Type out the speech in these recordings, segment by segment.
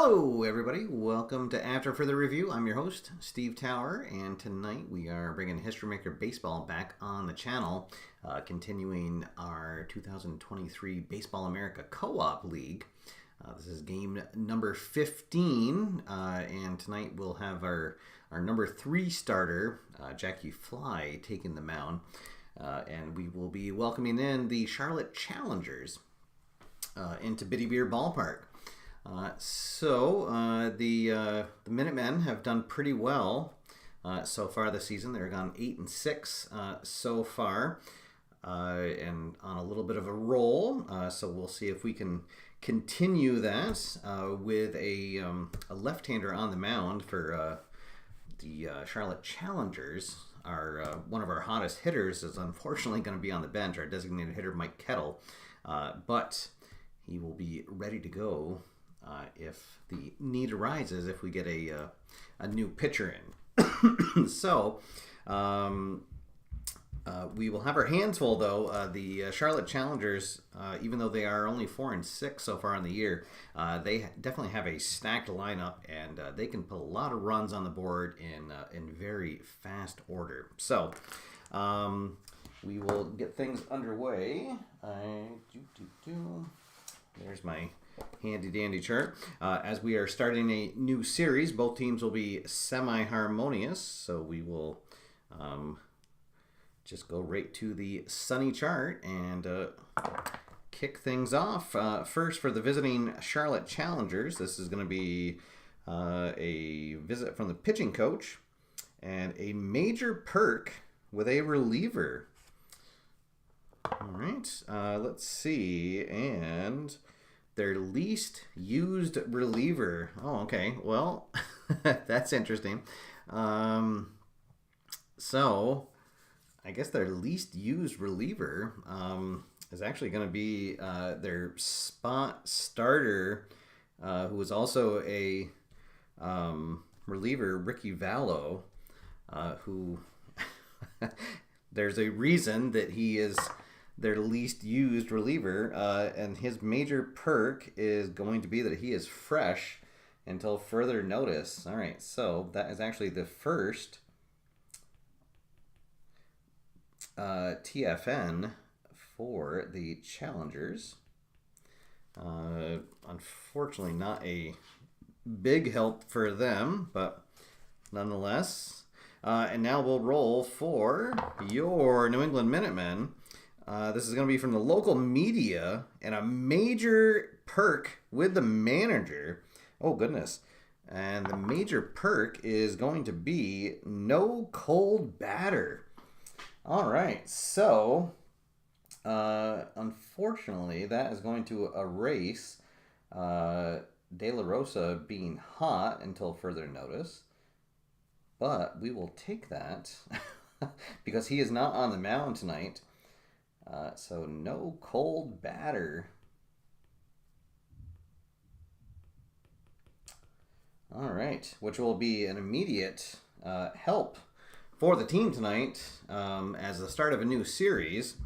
Hello everybody, welcome to After Further Review. I'm your host, Steve Tower, and tonight we are bringing History Maker Baseball back on the channel, continuing our 2023 Baseball America Co-op League. This is game number 15, and tonight we'll have our number 3 starter, Jackie Fly, taking the mound, and we will be welcoming in the Charlotte Challengers into Biddy Beer Ballpark. The Minutemen have done pretty well so far this season. They're gone 8-6 so far, and on a little bit of a roll. So we'll see if we can continue that with a left-hander on the mound for the Charlotte Challengers. One of our hottest hitters is unfortunately going to be on the bench. Our designated hitter, Mike Kettle, but he will be ready to go if the need arises, if we get a new pitcher in. So we will have our hands full, though. The Charlotte Challengers, even though they are only 4-6 so far in the year, they definitely have a stacked lineup, and they can put a lot of runs on the board in very fast order. So we will get things underway. There's my handy dandy chart. As we are starting a new series, both teams will be semi-harmonious, so we will just go right to the sunny chart and kick things off. First, for the visiting Charlotte Challengers, this is going to be a visit from the pitching coach and a major perk with a reliever. All right, let's see, and their least used reliever. Oh, okay. Well, that's interesting. So, I guess their least used reliever is actually going to be their spot starter, who is also a reliever, Ricky Vallow, who there's a reason that he is their least used reliever, and his major perk is going to be that he is fresh until further notice. All right, so that is actually the first TFN for the Challengers. Unfortunately, not a big help for them, but nonetheless. And now we'll roll for your New England Minutemen. This is going to be from the local media, and a major perk with the manager. Oh, goodness. And the major perk is going to be no cold batter. All right. So, unfortunately, that is going to erase De La Rosa being hot until further notice. But we will take that because he is not on the mound tonight. So no cold batter. All right, which will be an immediate help for the team tonight as the start of a new series.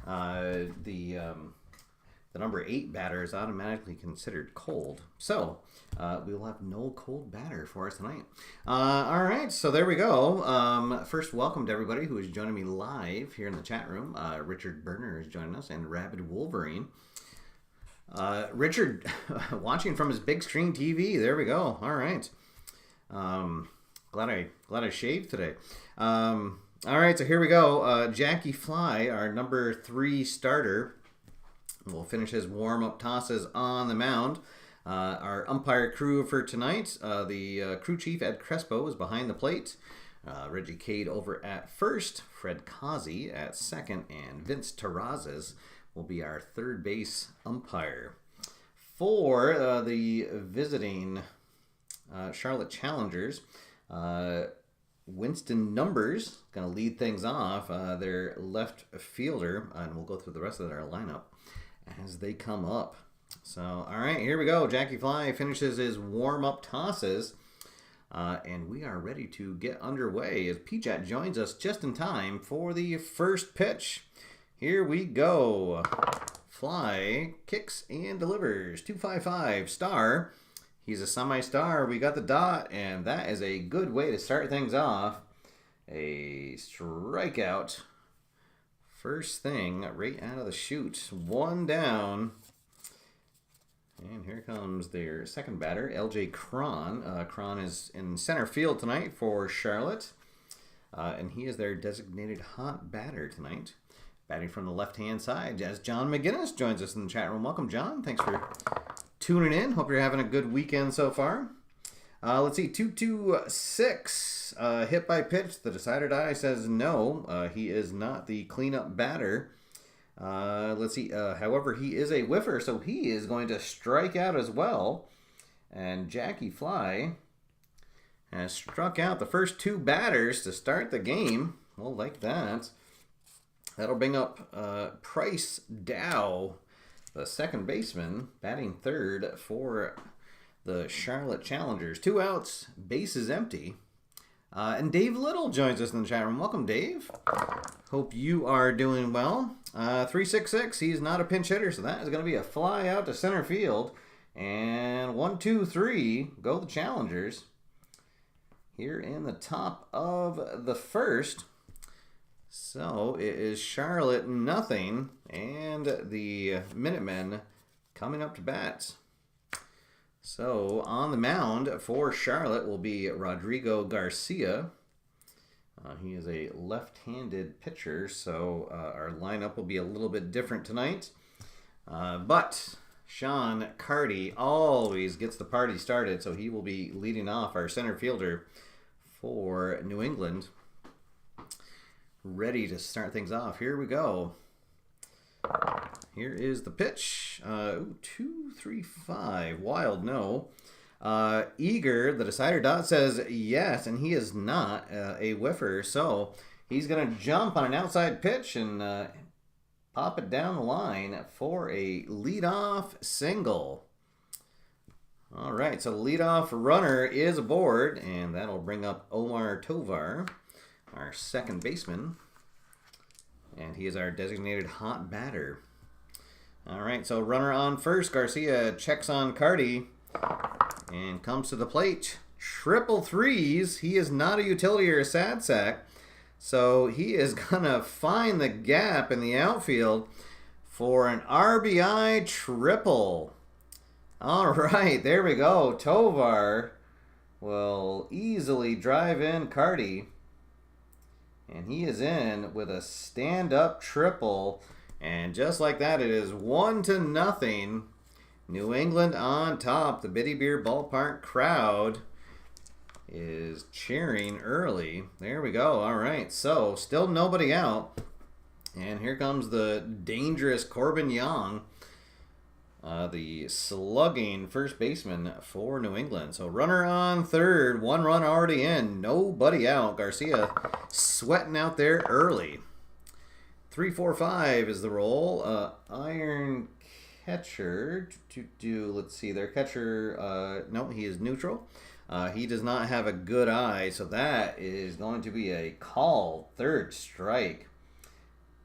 The number 8 batter is automatically considered cold. So we will have no cold batter for us tonight. All right, so there we go. First, welcome to everybody who is joining me live here in the chat room. Richard Berner is joining us, and Rabid Wolverine. Richard watching from his big screen TV. There we go. All right. Glad I shaved today. All right, so here we go. Jackie Fly, our number 3 starter, will finish his warm-up tosses on the mound. Our umpire crew for tonight, the crew chief, Ed Crespo, is behind the plate. Reggie Cade over at first, Fred Causey at second, and Vince Terrazas will be our third base umpire. For the visiting Charlotte Challengers, Winston Numbers going to lead things off, their left fielder, and we'll go through the rest of their lineup as they come up. So, all right, here we go. Jackie Fly finishes his warm-up tosses, and we are ready to get underway as P-Jet joins us just in time for the first pitch. Here we go. Fly kicks and delivers. 255 star. He's a semi-star. We got the dot, and that is a good way to start things off. A strikeout. First thing right out of the chute. One down. And here comes their second batter, LJ Cron. Cron is in center field tonight for Charlotte. And he is their designated hot batter tonight. Batting from the left-hand side as John McGinnis joins us in the chat room. Welcome, John. Thanks for tuning in. Hope you're having a good weekend so far. Let's see, 2-2-6. Hit by pitch. The decider die says no. He is not the cleanup batter. Let's see. However, he is a whiffer, so he is going to strike out as well. And Jackie Fly has struck out the first two batters to start the game. We'll like that. That'll bring up Price Dow, the second baseman, batting third for the Charlotte Challengers. 2 outs, bases empty. And Dave Little joins us in the chat room. Welcome, Dave. Hope you are doing well. 3-6-6, he's not a pinch hitter, so that is going to be a fly out to center field. And 1-2-3, go the Challengers. Here in the top of the first. So it is Charlotte nothing, and the Minutemen coming up to bat. So on the mound for Charlotte will be Rodrigo Garcia. He is a left-handed pitcher, so our lineup will be a little bit different tonight. But Sean Carty always gets the party started, so he will be leading off our center fielder for New England. Ready to start things off. Here we go. Here is the pitch. 2-3-5. Wild no. Eager, the decider dot says yes, and he is not a whiffer. So he's going to jump on an outside pitch and pop it down the line for a leadoff single. All right, so the leadoff runner is aboard, and that'll bring up Omar Tovar, our second baseman, and he is our designated hot batter. All right, so runner on first. Garcia checks on Carty and comes to the plate. Triple threes. He is not a utility or a sad sack, so he is going to find the gap in the outfield for an RBI triple. All right, there we go. Tovar will easily drive in Carty. And he is in with a stand-up triple. And just like that, it is 1-0. New England on top. The Biddy Beer Ballpark crowd is cheering early. There we go. All right. So, still nobody out. And here comes the dangerous Corbin Young, the slugging first baseman for New England. So runner on third, 1 run already in, nobody out. Garcia sweating out there early. 3-4-5 is the roll. Iron catcher. Let's see, their catcher, no, he is neutral. He does not have a good eye, so that is going to be a call. Third strike.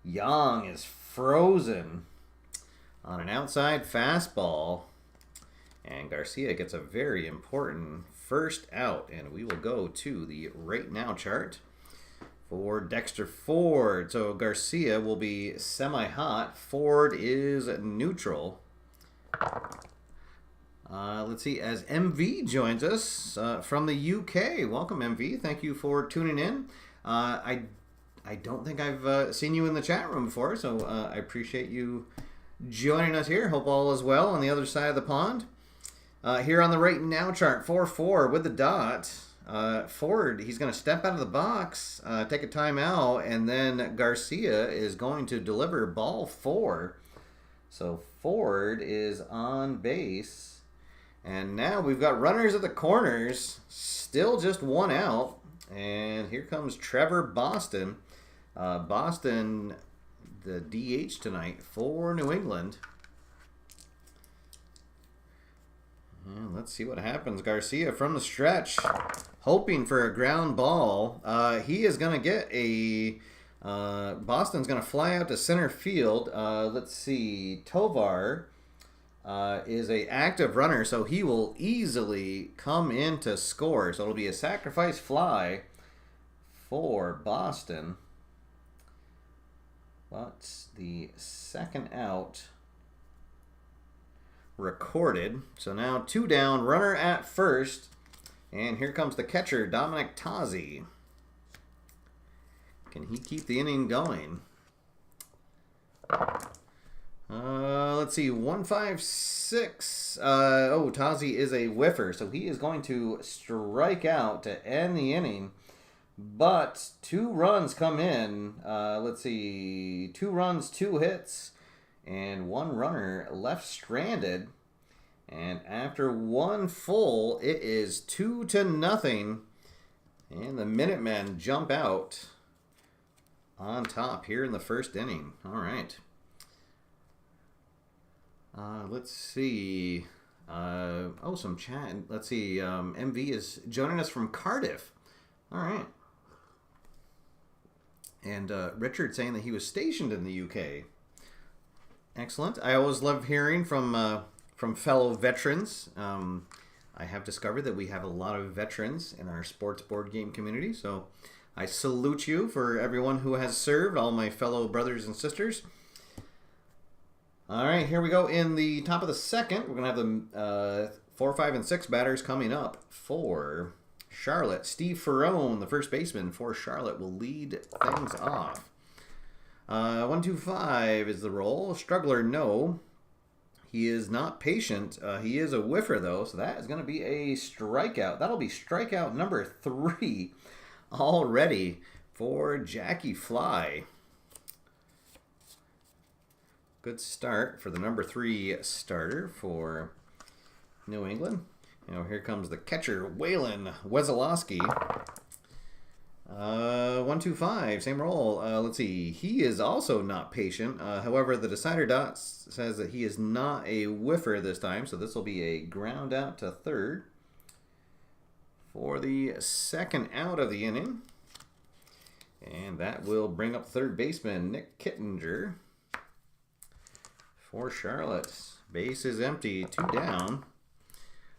Young is frozen on an outside fastball, and Garcia gets a very important first out, and we will go to the right now chart for Dexter Ford. So Garcia will be semi-hot. Ford is neutral. Let's see, as MV joins us from the UK. Welcome, MV. Thank you for tuning in. I don't think I've seen you in the chat room before, so I appreciate you joining us here. Hope all is well on the other side of the pond. Here on the right now chart, 4-4 with the dot. Ford, he's going to step out of the box, take a timeout, and then Garcia is going to deliver ball 4. So Ford is on base. And now we've got runners at the corners, still just 1 out. And here comes Trevor Boston. Boston, the DH tonight for New England. And let's see what happens. Garcia from the stretch, hoping for a ground ball. He is going to get a... Boston's going to fly out to center field. Let's see. Tovar is a active runner, so he will easily come in to score. So it'll be a sacrifice fly for Boston. But the second out recorded. So now 2 down, runner at first. And here comes the catcher, Dominic Tozzi. Can he keep the inning going? Let's see, 156. Tozzi is a whiffer, so he is going to strike out to end the inning. But 2 runs come in. Let's see, 2 runs, 2 hits, and 1 runner left stranded. And after 1 full, it is 2-0. And the Minutemen jump out on top here in the first inning. All right. Let's see. Some chat. Let's see. MV is joining us from Cardiff. All right. And Richard saying that he was stationed in the UK. Excellent. I always love hearing from fellow veterans. I have discovered that we have a lot of veterans in our sports board game community. So I salute you for everyone who has served, all my fellow brothers and sisters. All right, here we go. In the top of the second, we're going to have the 4, 5, and 6 batters coming up for Charlotte. Steve Ferrone, the first baseman for Charlotte, will lead things off. 1, 2, 5 is the roll. Struggler, no. He is not patient. He is a whiffer, though, so that is going to be a strikeout. That'll be strikeout number 3 already for Jackie Fly. Good start for the number 3 starter for New England. Now here comes the catcher, Waylon Wesolowski. 1, 2, 5, same roll. Let's see. He is also not patient. However, the decider dot says that he is not a whiffer this time, so this will be a ground out to third for the second out of the inning. And that will bring up third baseman Nick Kittinger for Charlotte. Base is empty, 2 down.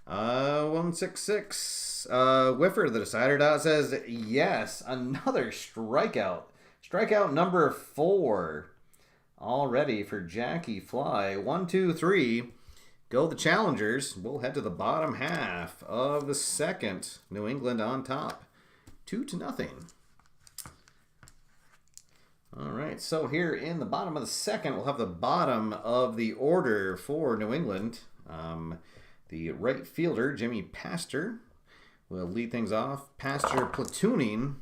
166. Whiffer, the decider dot says yes. Another strikeout. Strikeout number 4 already for Jackie Fly. 1, 2, 3. Go the challengers. We'll head to the bottom half of the second. New England on top. 2-0. All right, so here in the bottom of the second, we'll have the bottom of the order for New England. The right fielder, Jimmy Pastor, will lead things off. Pastor platooning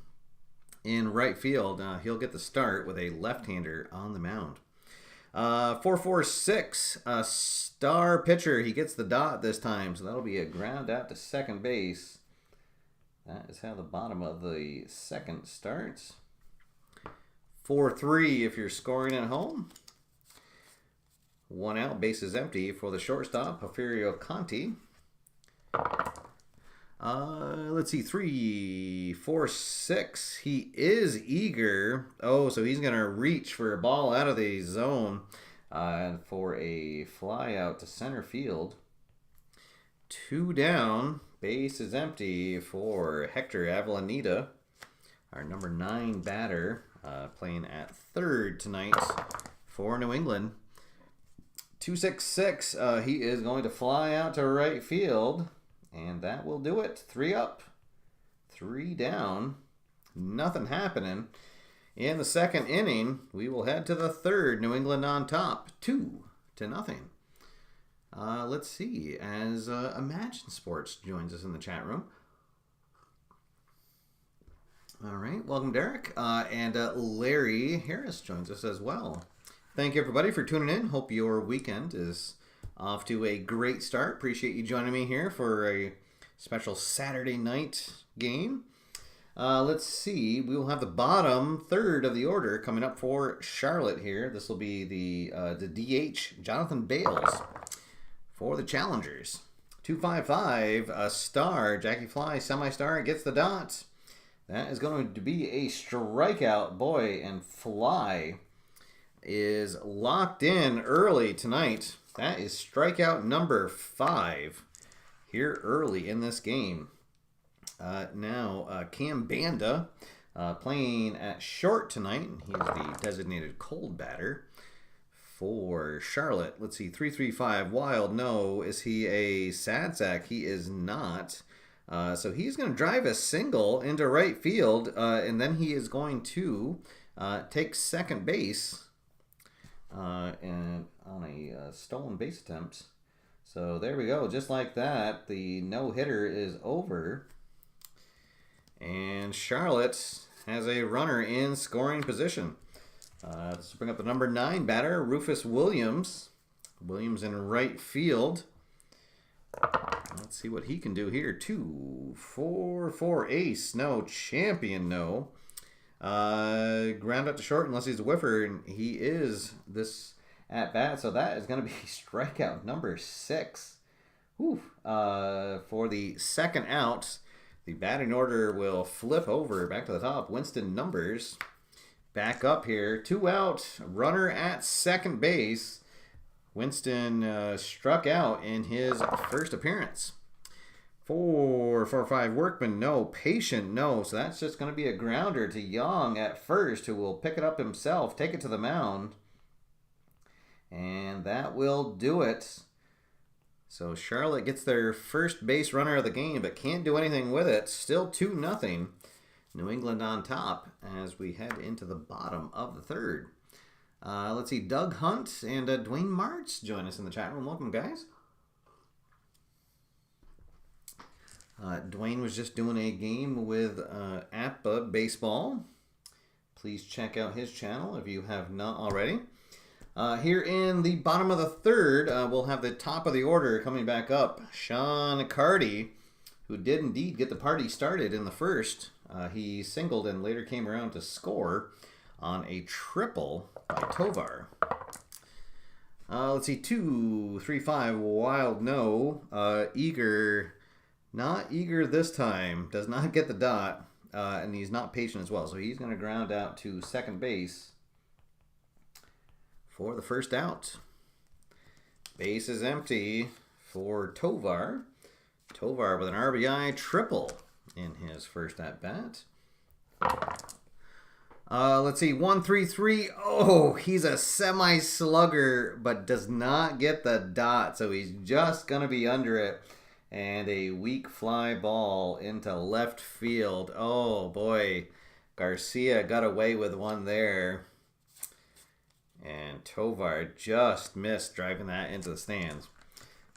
in right field. He'll get the start with a left-hander on the mound. 4-4-6, a star pitcher. He gets the dot this time, so that'll be a ground out to second base. That is how the bottom of the second starts. 4-3 if you're scoring at home. 1 out, base is empty for the shortstop, Porfirio Conti. Let's see, 3, 4, 6. He is eager. Oh, so he's going to reach for a ball out of the zone for a fly out to center field. 2 down, base is empty for Hector Avellaneda, our number 9 batter, playing at third tonight for New England. 266, he is going to fly out to right field, and that will do it. 3 up, 3 down, nothing happening. In the second inning, we will head to the third. New England on top, 2-0. Let's see, as Imagine Sports joins us in the chat room. All right, welcome, Derek. And Larry Harris joins us as well. Thank you, everybody, for tuning in. Hope your weekend is off to a great start. Appreciate you joining me here for a special Saturday night game. Let's see. We will have the bottom third of the order coming up for Charlotte here. This will be the DH, Jonathan Bales, for the challengers. 255, a star, Jackie Fly, semi-star, gets the dot. That is going to be a strikeout, boy, and Fly is locked in early tonight. That is strikeout number 5 here early in this game. Now, Cam Banda playing at short tonight. He's the designated cold batter for Charlotte. Let's see, 335 wild. No, is he a sad sack? He is not. So he's going to drive a single into right field, and then he is going to take second base and on a stolen base attempt. So there we go. Just like that, the no-hitter is over. And Charlotte has a runner in scoring position. Let's bring up the number 9 batter, Rufus Williams. Williams in right field. Let's see what he can do here. 2-4-4 ace. No. Champion. No. Ground out to short unless he's a whiffer, and he is this at bat. So that is going to be strikeout number 6. Whew. For the second out, the batting order will flip over back to the top. Winston Numbers back up here. 2 out. Runner at second base. Winston struck out in his first appearance. 4-5 Workman, no. Patient, no. So that's just going to be a grounder to Young at first, who will pick it up himself, take it to the mound. And that will do it. So Charlotte gets their first base runner of the game, but can't do anything with it. Still 2-0. New England on top as we head into the bottom of the third. Let's see, Doug Hunt and Dwayne Martz join us in the chat room. Welcome, guys. Dwayne was just doing a game with APA Baseball. Please check out his channel if you have not already. Here in the bottom of the third, we'll have the top of the order coming back up. Sean Carty, who did indeed get the party started in the first. He singled and later came around to score on a triple by Tovar. Let's see, 2-3-5 wild no. Eager, not eager this time. Does not get the dot, and he's not patient as well. So he's going to ground out to second base for the first out. Base is empty for Tovar. Tovar with an RBI triple in his first at-bat. Let's see, 1-3-3. Oh, he's a semi-slugger, but does not get the dot, so he's just going to be under it. And a weak fly ball into left field. Oh, boy. Garcia got away with one there. And Tovar just missed driving that into the stands.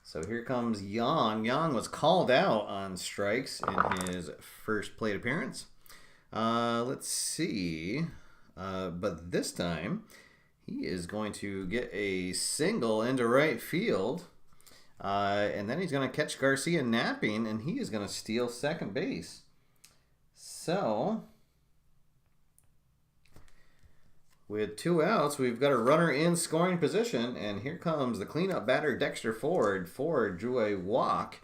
So here comes Young. Young was called out on strikes in his first plate appearance. Let's see. But this time, he is going to get a single into right field. And then he's going to catch Garcia napping, and he is going to steal second base. So, with 2 outs, we've got a runner in scoring position, and here comes the cleanup batter, Dexter Ford. Ford drew a walk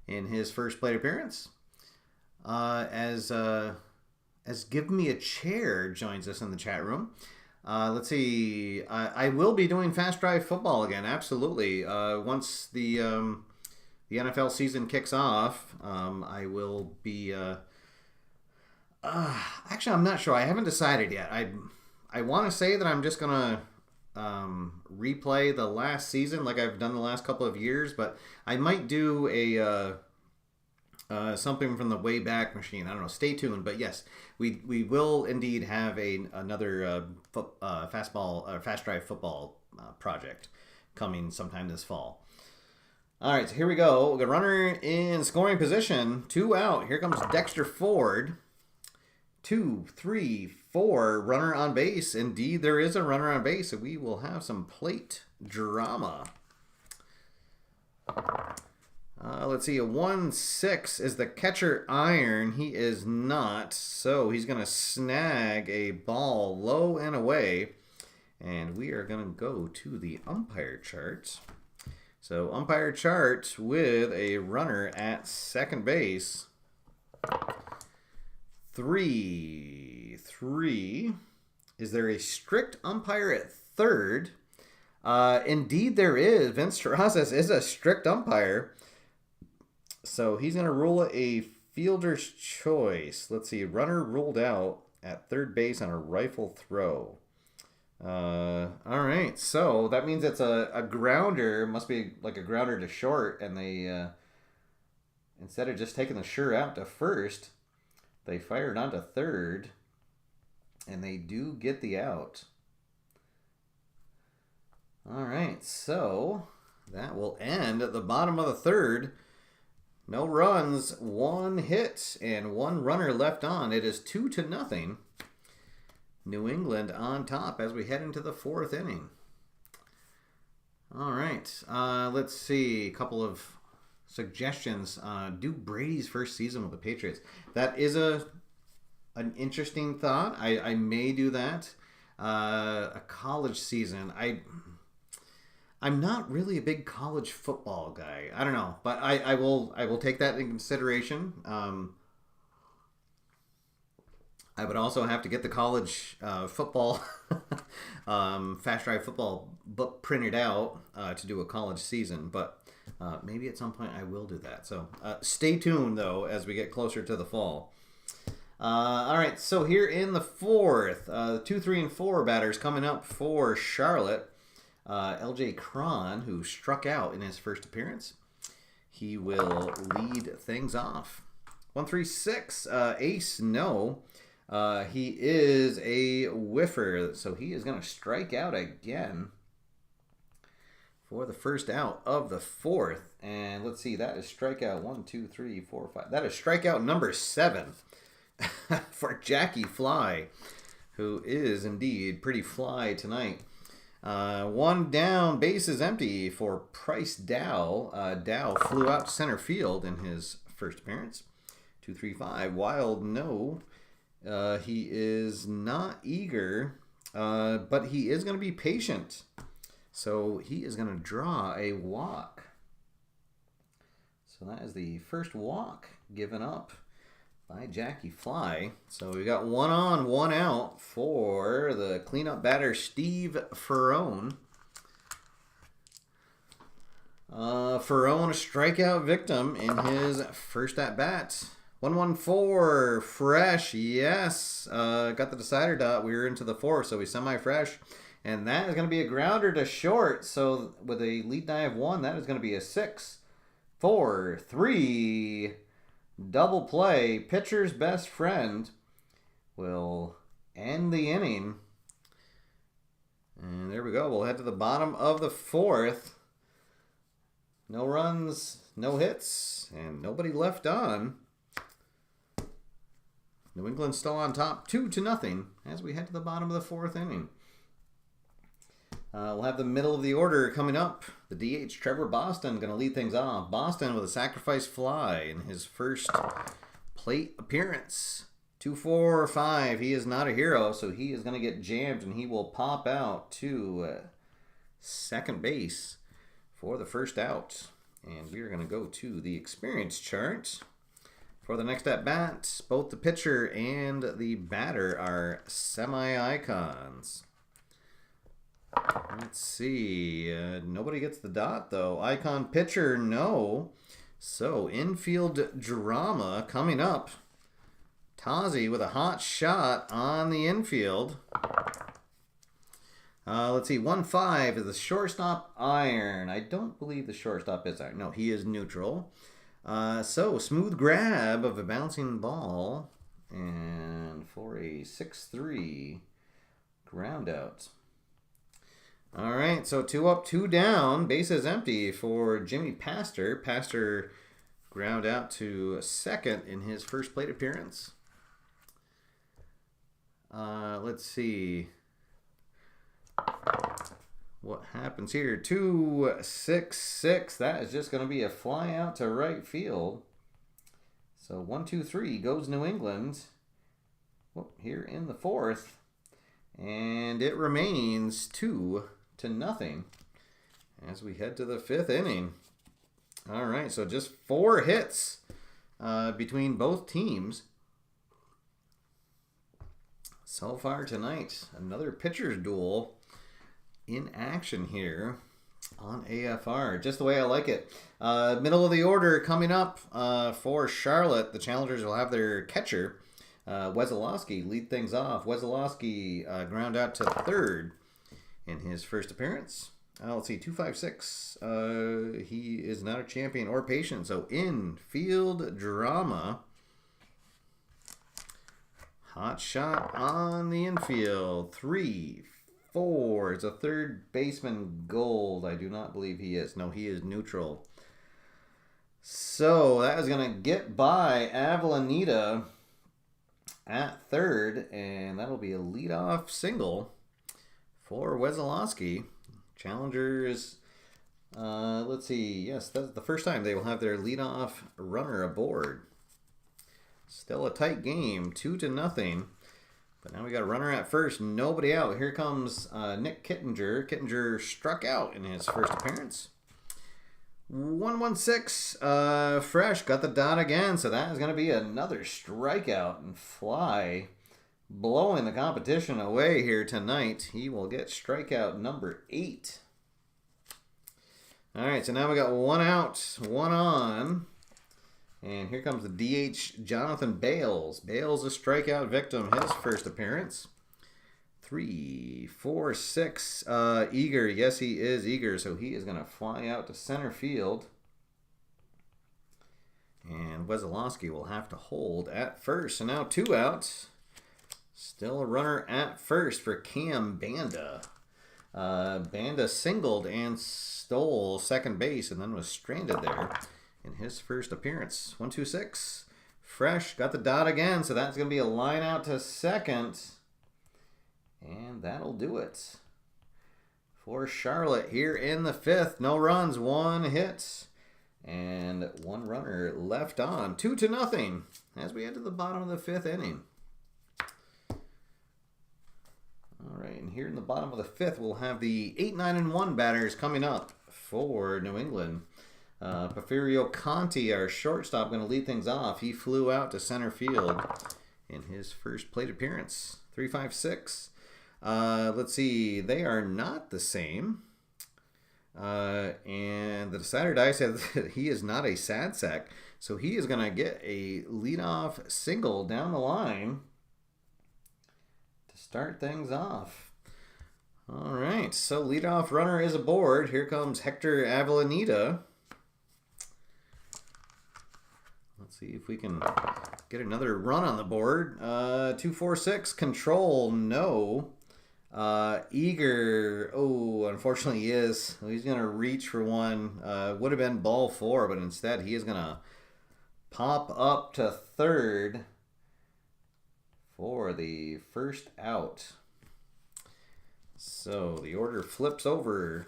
in his first plate appearance. As Give Me a Chair joins us in the chat room. Let's see. I will be doing Fast Drive Football again, absolutely. Once the NFL season kicks off, I will be... actually, I'm not sure. I haven't decided yet. I want to say that I'm just going to replay the last season like I've done the last couple of years, but I might do a something from the Wayback Machine. I don't know. Stay tuned. But yes, we will indeed have another Fast Drive Football project coming sometime this fall. All right, so here we go. We got a runner in scoring position. 2 out. Here comes Dexter Ford. 2, 3, 4. Runner on base. Indeed, there is a runner on base, so we will have some plate drama. Let's see, a 1-6 is the catcher iron. He is not, so he's going to snag a ball low and away. And we are going to go to the umpire chart. So umpire chart with a runner at second base. 3. Is there a strict umpire at third? Indeed, there is. Vince Terrazas is a strict umpire. So he's going to rule a fielder's choice. Let's see. Runner ruled out at third base on a rifle throw. All right. So that means it's a grounder. Must be like a grounder to short. And they, instead of just taking the sure out to first, they fired onto third. And they do get the out. All right. So that will end at the bottom of the third. No runs, 1 hit, and 1 runner left on. It is 2-0. New England on top as we head into the 4th inning. All right, let's see. A couple of suggestions. Do Brady's first season with the Patriots. That is an interesting thought. I may do that. A college season. I'm not really a big college football guy. I don't know, but I will take that in consideration. I would also have to get the college football Fast Drive football book printed out to do a college season, but maybe at some point I will do that. So stay tuned though as we get closer to the fall. All right, so here in the 4th, 2, 3, and 4 batters coming up for Charlotte. LJ Cron, who struck out in his first appearance. He will lead things off. 1-3-6, Ace, no. He is a whiffer, so he is going to strike out again for the first out of the 4th. And let's see, that is strikeout 1, 2, 3, 4, 5. That is strikeout number 7 for Jackie Fly, who is indeed pretty fly tonight. 1 down, base is empty for Price Dow. Dow flew out to center field in his first appearance. 2-3-5, wild, no. He is not eager, but he is going to be patient. So he is going to draw a walk. So that is the first walk given up by Jackie Fly. So we got 1 on, 1 out for the cleanup batter, Steve Ferrone. Ferrone, a strikeout victim in his first at-bat. 1-1-4, fresh, yes. Got the decider dot. We were into the 4th, so we semi-fresh. And that is going to be a grounder to short. So with a lead die of 1, that is going to be a 6-4-3 double play. Pitcher's best friend will end the inning. And there we go. We'll head to the bottom of the 4th. No runs, no hits, and nobody left on. New England still on top, 2-0 as we head to the bottom of the 4th inning. We'll have the middle of the order coming up. The DH, Trevor Boston, going to lead things off. Boston with a sacrifice fly in his first plate appearance. 2-4-5. He is not a hero, so he is going to get jammed, and he will pop out to second base for the first out. And we are going to go to the experience chart. For the next at-bat, both the pitcher and the batter are semi-icons. Let's see. Nobody gets the dot, though. Icon pitcher, no. So, infield drama coming up. Tazi with a hot shot on the infield. Let's see. 1-5 is the shortstop iron. I don't believe the shortstop is iron. No, he is neutral. So, smooth grab of a bouncing ball. And for a 6-3 ground out. All right, so 2 up, 2 down. Bases empty for Jimmy Pastor. Pastor ground out to second in his first plate appearance. Let's see what happens here. 2-6-6. That is just going to be a fly out to right field. So 1-2-3 goes New England. Whoop, here in the 4th. And it remains 2-0 as we head to the 5th inning. All right, so just 4 hits between both teams. So far tonight, another pitcher's duel. in action here on AFR, just the way I like it. Middle of the order coming up for Charlotte. The challengers will have their catcher, Wesolowski, lead things off. Wesolowski ground out to third in his first appearance. Let's see, 256. He is not a champion or patient, so infield drama. Hot shot on the infield. 3, 4. It's a third baseman gold. I do not believe he is. No, he is neutral. So that is going to get by Avellaneda at third, and that'll be a leadoff single for Wesolowski. Challengers, let's see. Yes, that's the first time they will have their leadoff runner aboard. Still a tight game, 2-0. But now we got a runner at first, nobody out. Here comes Nick Kittinger. Kittinger struck out in his first appearance. 1-1-6, Fresh got the dot again, so that is going to be another strikeout and fly. Blowing the competition away here tonight. He will get strikeout number 8. All right, so now we got 1 out, 1 on. And here comes the DH, Jonathan Bales. Bales, a strikeout victim, his first appearance. 3, 4, 6. Eager, yes, he is eager, so he is going to fly out to center field. And Wesolowski will have to hold at first. So now 2 outs. Still a runner at first for Cam Banda. Banda singled and stole second base and then was stranded there in his first appearance. 1-2-6. Fresh got the dot again, so that's going to be a line out to second. And that'll do it for Charlotte here in the 5th. No runs, 1 hit, and 1 runner left on. 2-0 as we head to the bottom of the 5th inning. All right, and here in the bottom of the 5th, we'll have the 8, 9, and 1 batters coming up for New England. Porfirio Conti, our shortstop, going to lead things off. He flew out to center field in his first plate appearance. 3-5-6. Let's see, they are not the same. And the decider die said that he is not a sad sack, so he is going to get a leadoff single down the line to start things off. All right, so leadoff runner is aboard. Here comes Hector Avellaneda. Let's see if we can get another run on the board. 2-4-6, control, no. Eager, oh, unfortunately he is. He's going to reach for one. Would have been ball 4, but instead he is going to pop up to third for the first out. So the order flips over.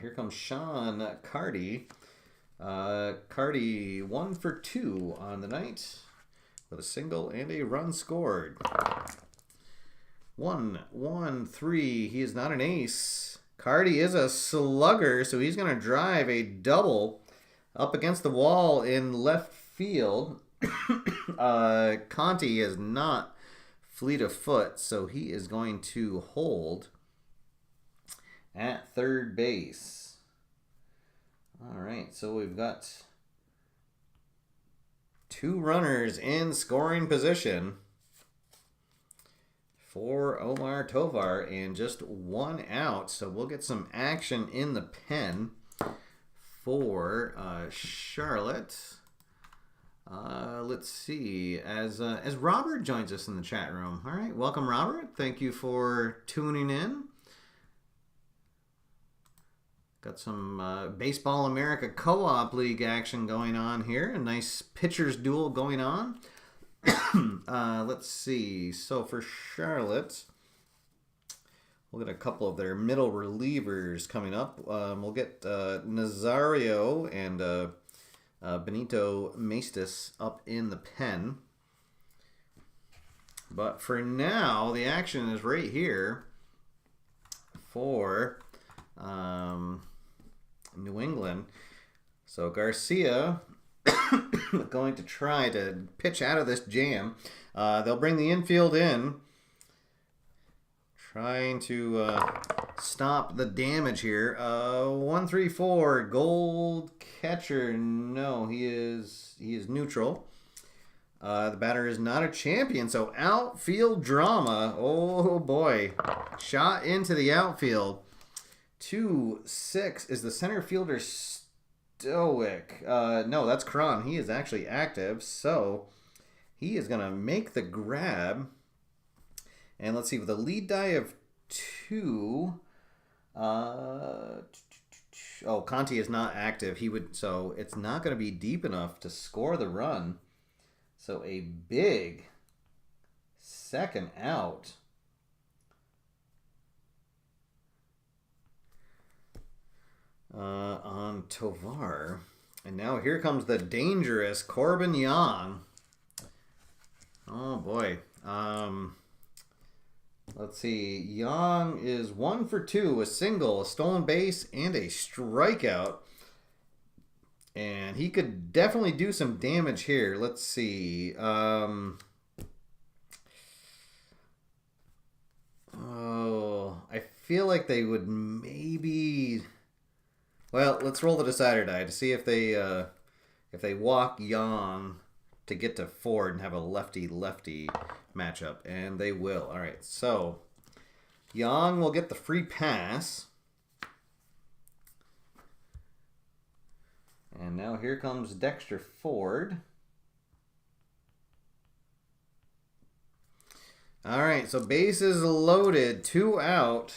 Here comes Sean Carty. Carty 1 for 2 on the night with a single and a run scored. 1-1-3. He is not an ace. Carty is a slugger, so he's going to drive a double up against the wall in left field. Conti is not fleet of foot, so he is going to hold at third base. All right, so we've got 2 runners in scoring position for Omar Tovar and just 1 out. So we'll get some action in the pen for Charlotte. Let's see, as Robert joins us in the chat room. All right, welcome, Robert. Thank you for tuning in. Got some Baseball America Co-op League action going on here. A nice pitcher's duel going on. Let's see. So for Charlotte, we'll get a couple of their middle relievers coming up. We'll get Nazario and Benito Maestas up in the pen. But for now, the action is right here for New England. So Garcia going to try to pitch out of this jam. They'll bring the infield in, trying to stop the damage here. 134 gold catcher. No, he is neutral. The batter is not a champion, so outfield drama. Oh boy, shot into the outfield. 2-6 is the center fielder stoic. No, that's Cron. He is actually active, so he is gonna make the grab. And let's see, with a lead die of 2. Oh, Conti is not active. So it's not going to be deep enough to score the run. So a big second out. On Tovar. And now here comes the dangerous Corbin Young. Oh boy. Let's see. Young is 1 for 2, a single, a stolen base, and a strikeout. And he could definitely do some damage here. Let's see. Oh, I feel like they would maybe. Well, let's roll the decider die to see if they walk Young to get to Ford and have a lefty-lefty matchup, and they will. All right, so Young will get the free pass. And now here comes Dexter Ford. All right, so bases loaded, 2 out.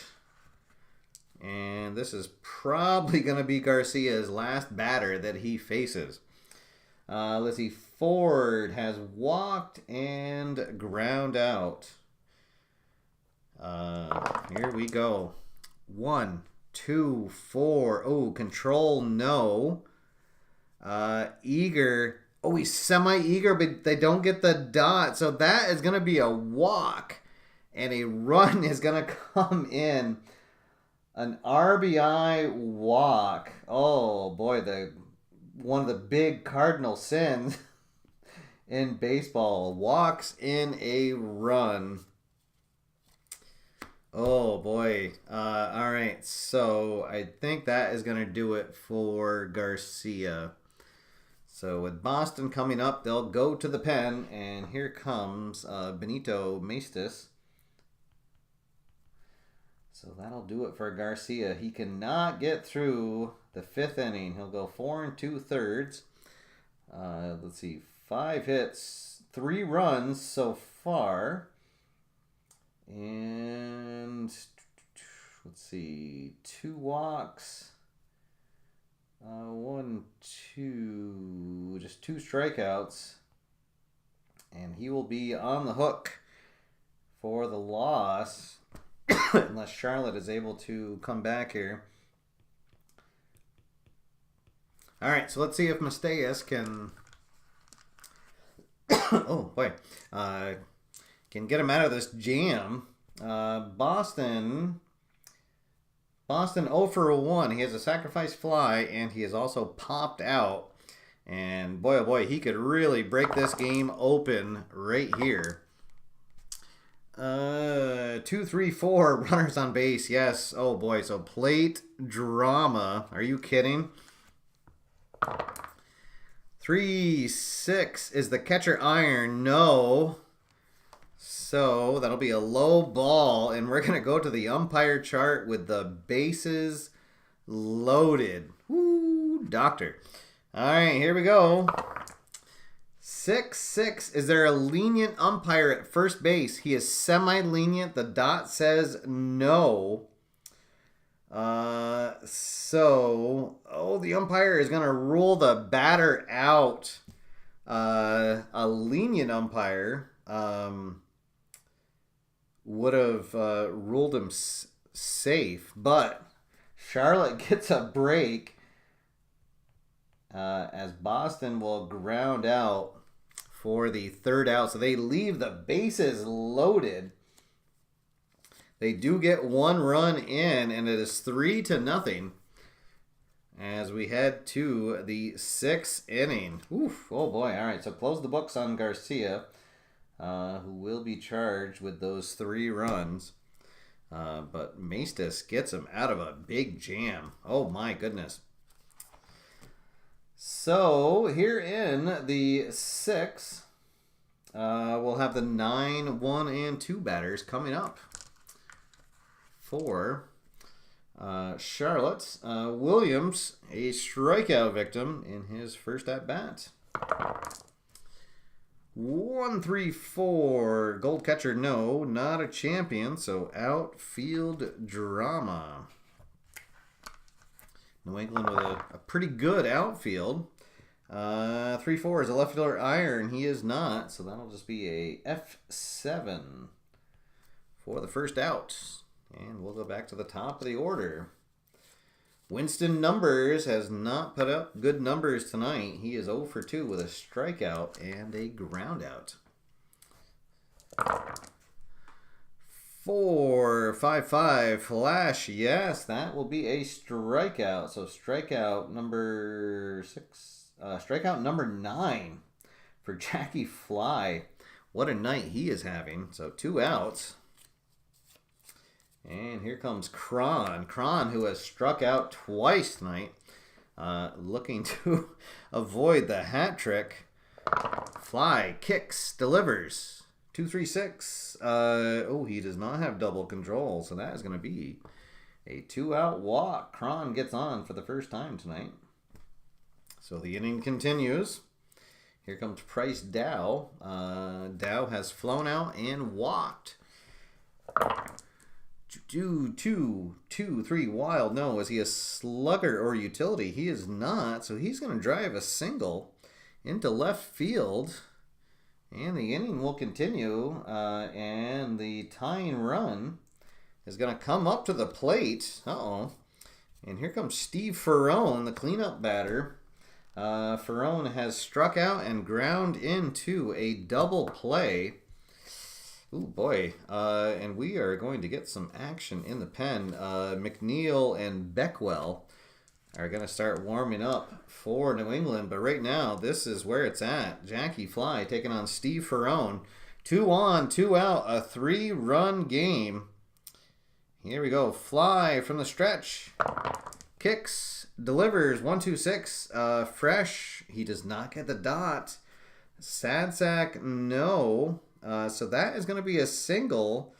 And this is probably going to be Garcia's last batter that he faces. Let's see. Ford has walked and ground out. Here we go. 1, 2, 4. Oh, control, no. Eager. Oh, he's semi-eager, but they don't get the dot. So that is going to be a walk. And a run is going to come in. An RBI walk. Oh, boy, one of the big cardinal sins in baseball. Walks in a run. Oh, boy. All right, so I think that is going to do it for Garcia. So with Boston coming up, they'll go to the pen, and here comes Benito Maestas. So that'll do it for Garcia. He cannot get through the 5th inning. He'll go 4 2/3. Let's see, 5 hits, 3 runs so far. And let's see, 2 walks. 1, 2, just 2 strikeouts. And he will be on the hook for the loss. Unless Charlotte is able to come back here. All right, so let's see if Maestas can. Oh boy, can get him out of this jam. Boston 0 for 1. He has a sacrifice fly, and he has also popped out. And boy, oh boy, he could really break this game open right here. 2, 3, 4 runners on base. Yes. Oh boy. So plate drama. Are you kidding? 3, 6 is the catcher iron. No. So that'll be a low ball, and we're gonna go to the umpire chart with the bases loaded. Woo, doctor. All right, here we go. 6-6. Is there a lenient umpire at first base? He is semi-lenient. The dot says no. The umpire is going to rule the batter out. A lenient umpire would have ruled him safe, but Charlotte gets a break as Boston will ground out for the 3rd out. So they leave the bases loaded. They do get 1 run in, and it is 3-0 as we head to the 6th inning. Oof, oh boy. All right, so close the books on Garcia, who will be charged with those 3 runs. But Maestas gets him out of a big jam. Oh my goodness. So here in the 6, we'll have the 9, 1, and 2 batters coming up for Charlotte. Williams, a strikeout victim in his first at-bat. 1, 3, 4. Gold catcher, no. Not a champion, so outfield drama. New England with a pretty good outfield. 3, 4 is a left fielder iron. He is not, so that'll just be a F7 for the first out. And we'll go back to the top of the order. Winston Numbers has not put up good numbers tonight. He is 0 for 2 with a strikeout and a groundout. 4, 5, 5, Flash. Yes, that will be a strikeout. So strikeout number 6, strikeout number 9 for Jackie Fly. What a night he is having. So 2 outs. And here comes Cron. Cron, who has struck out twice tonight, looking to avoid the hat trick. Fly, kicks, delivers. 2, 3, 6. Oh, he does not have double control, so that is going to be a 2-out walk. Cron gets on for the first time tonight. So the inning continues. Here comes Price Dow. Dow has flown out and walked. 2, 3, wild. No, is he a slugger or utility? He is not, so he's going to drive a single into left field. And the inning will continue, and the tying run is going to come up to the plate. Uh-oh. And here comes Steve Ferrone, the cleanup batter. Ferrone has struck out and ground into a double play. Ooh, boy. And we are going to get some action in the pen. McNeil and Beckwell are going to start warming up for New England. But right now, this is where it's at. Jackie Fly taking on Steve Ferrone. 2 on, 2 out, a 3-run game. Here we go. Fly from the stretch. Kicks, delivers, 1, 2, 6. Fresh, he does not get the dot. Sad sack, no. So that is going to be a single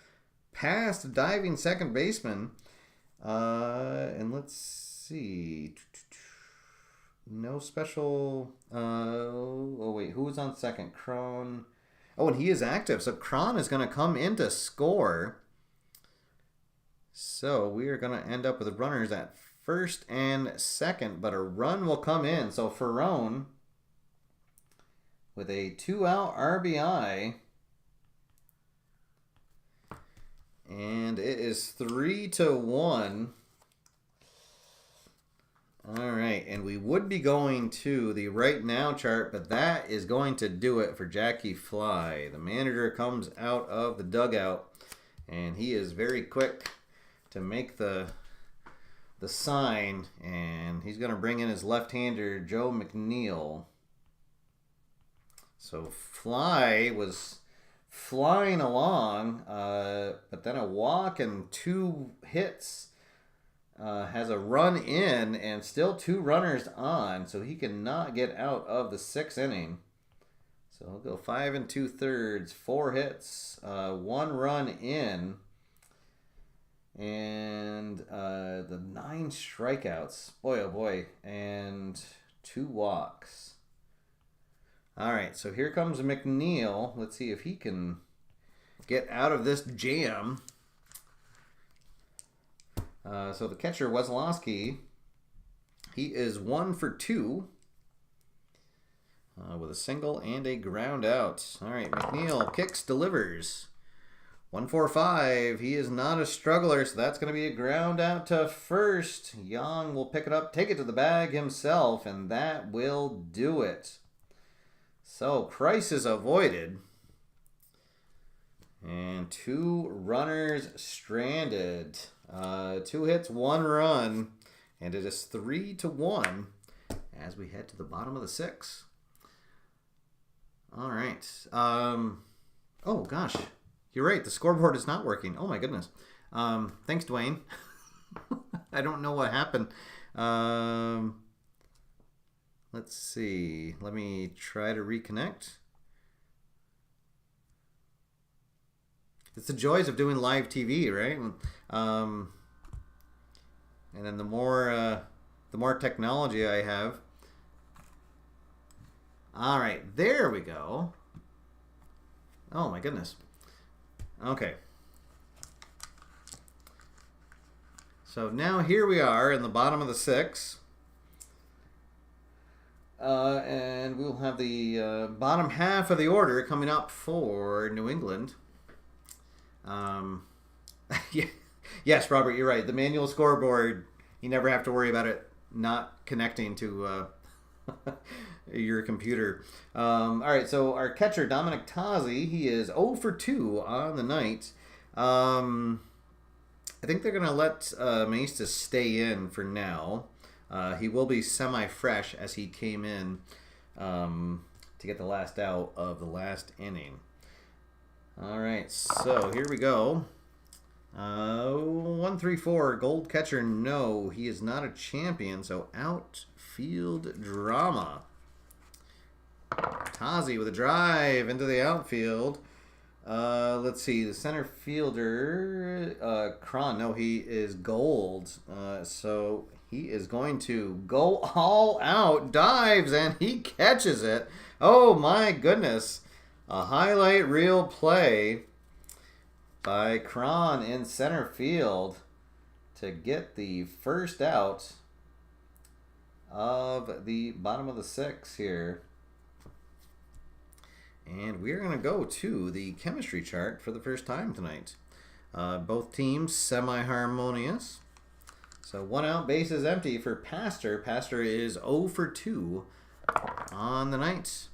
past diving second baseman. And let's see. No special. Oh, wait. Who's on second? Cron. Oh, and he is active. So Cron is going to come in to score. So we are going to end up with runners at first and second. But a run will come in. So Ferrone with a 2-out RBI. And it is 3-1. All right, and we would be going to the right now chart, but that is going to do it for Jackie Fly. The manager comes out of the dugout, and he is very quick to make the sign, and he's going to bring in his left-hander, Joe McNeil. So Fly was flying along, but then a walk and 2 hits. Has a run in and still 2 runners on, so he cannot get out of the 6th inning. So he'll go 5 2/3, 4 hits, 1 run in, and the 9 strikeouts. Boy, oh boy, and 2 walks. All right, so here comes McNeil. Let's see if he can get out of this jam. So the catcher, Wesolowski, he is 1 for 2 with a single and a ground out. All right, McNeil kicks, delivers. 1, 4, 5. He is not a struggler, so that's going to be a ground out to first. Young will pick it up, take it to the bag himself, and that will do it. So crisis avoided. And 2 runners stranded. 2 hits, 1 run, and it is 3-1 as we head to the bottom of the 6th. All right. Oh gosh, you're right. The scoreboard is not working. Oh my goodness. Thanks, Dwayne. I don't know what happened. Let's see. Let me try to reconnect. It's the joys of doing live TV, right? And then the more technology I have. All right, there we go. Oh my goodness. Okay. So now here we are in the bottom of the 6. And we'll have the bottom half of the order coming up for New England. Yes, Robert, you're right. The manual scoreboard, you never have to worry about it not connecting to your computer. All right, so our catcher, Dominic Tozzi, he is 0 for 2 on the night. I think they're going to let Maestas stay in for now. He will be semi-fresh as he came in to get the last out of the last inning. All right, so here we go. 1-3-4, gold catcher, no. He is not a champion, so outfield drama. Tozzi with a drive into the outfield. Let's see, the center fielder, Cron, no, he is gold. So he is going to go all out, dives, and he catches it. Oh my goodness. A highlight reel play by Cron in center field to get the first out of the bottom of the 6 here. And we're going to go to the chemistry chart for the first time tonight. Both teams semi-harmonious. So 1 out, bases empty for Pastor. Pastor is 0 for 2 on the night.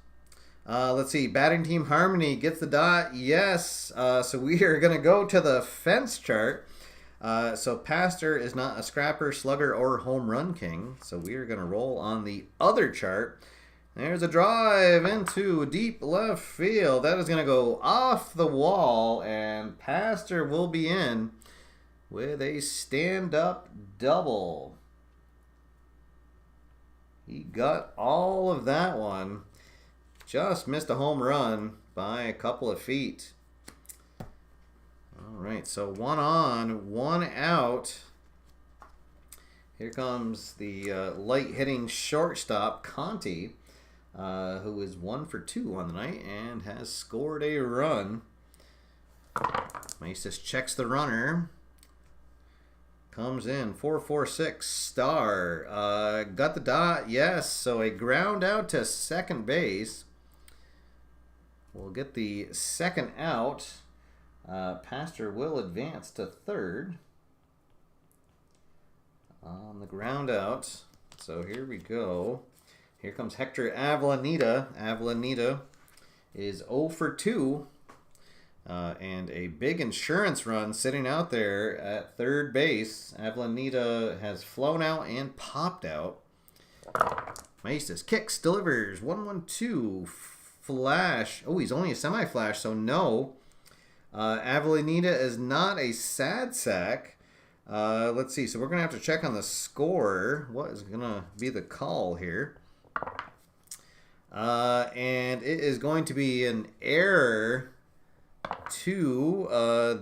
Let's see, batting team harmony gets the dot. Yes. So we are going to go to the fence chart. So Pastor is not a scrapper, slugger, or home run king. So we are going to roll on the other chart. There's a drive into deep left field. That is going to go off the wall, and Pastor will be in with a stand-up double. He got all of that one. Just missed a home run by a couple of feet. All right, so 1 on, 1 out. Here comes the light-hitting shortstop, Conti, who is 1 for 2 on the night and has scored a run. Maestas checks the runner. Comes in, 4-4-6, star. Got the dot, yes. So a ground out to second base. We'll get the second out. Pastor will advance to third on the ground out. So here we go. Here comes Hector Avellaneda. Avellaneda is 0 for 2. And a big insurance run sitting out there at third base. Avellaneda has flown out and popped out. Maestas kicks, delivers, 1-1-2. Flash. Oh, he's only a semi-flash, so no. Avellaneda is not a sad sack. Let's see. So we're going to have to check on the score. What is going to be the call here? And it is going to be an error to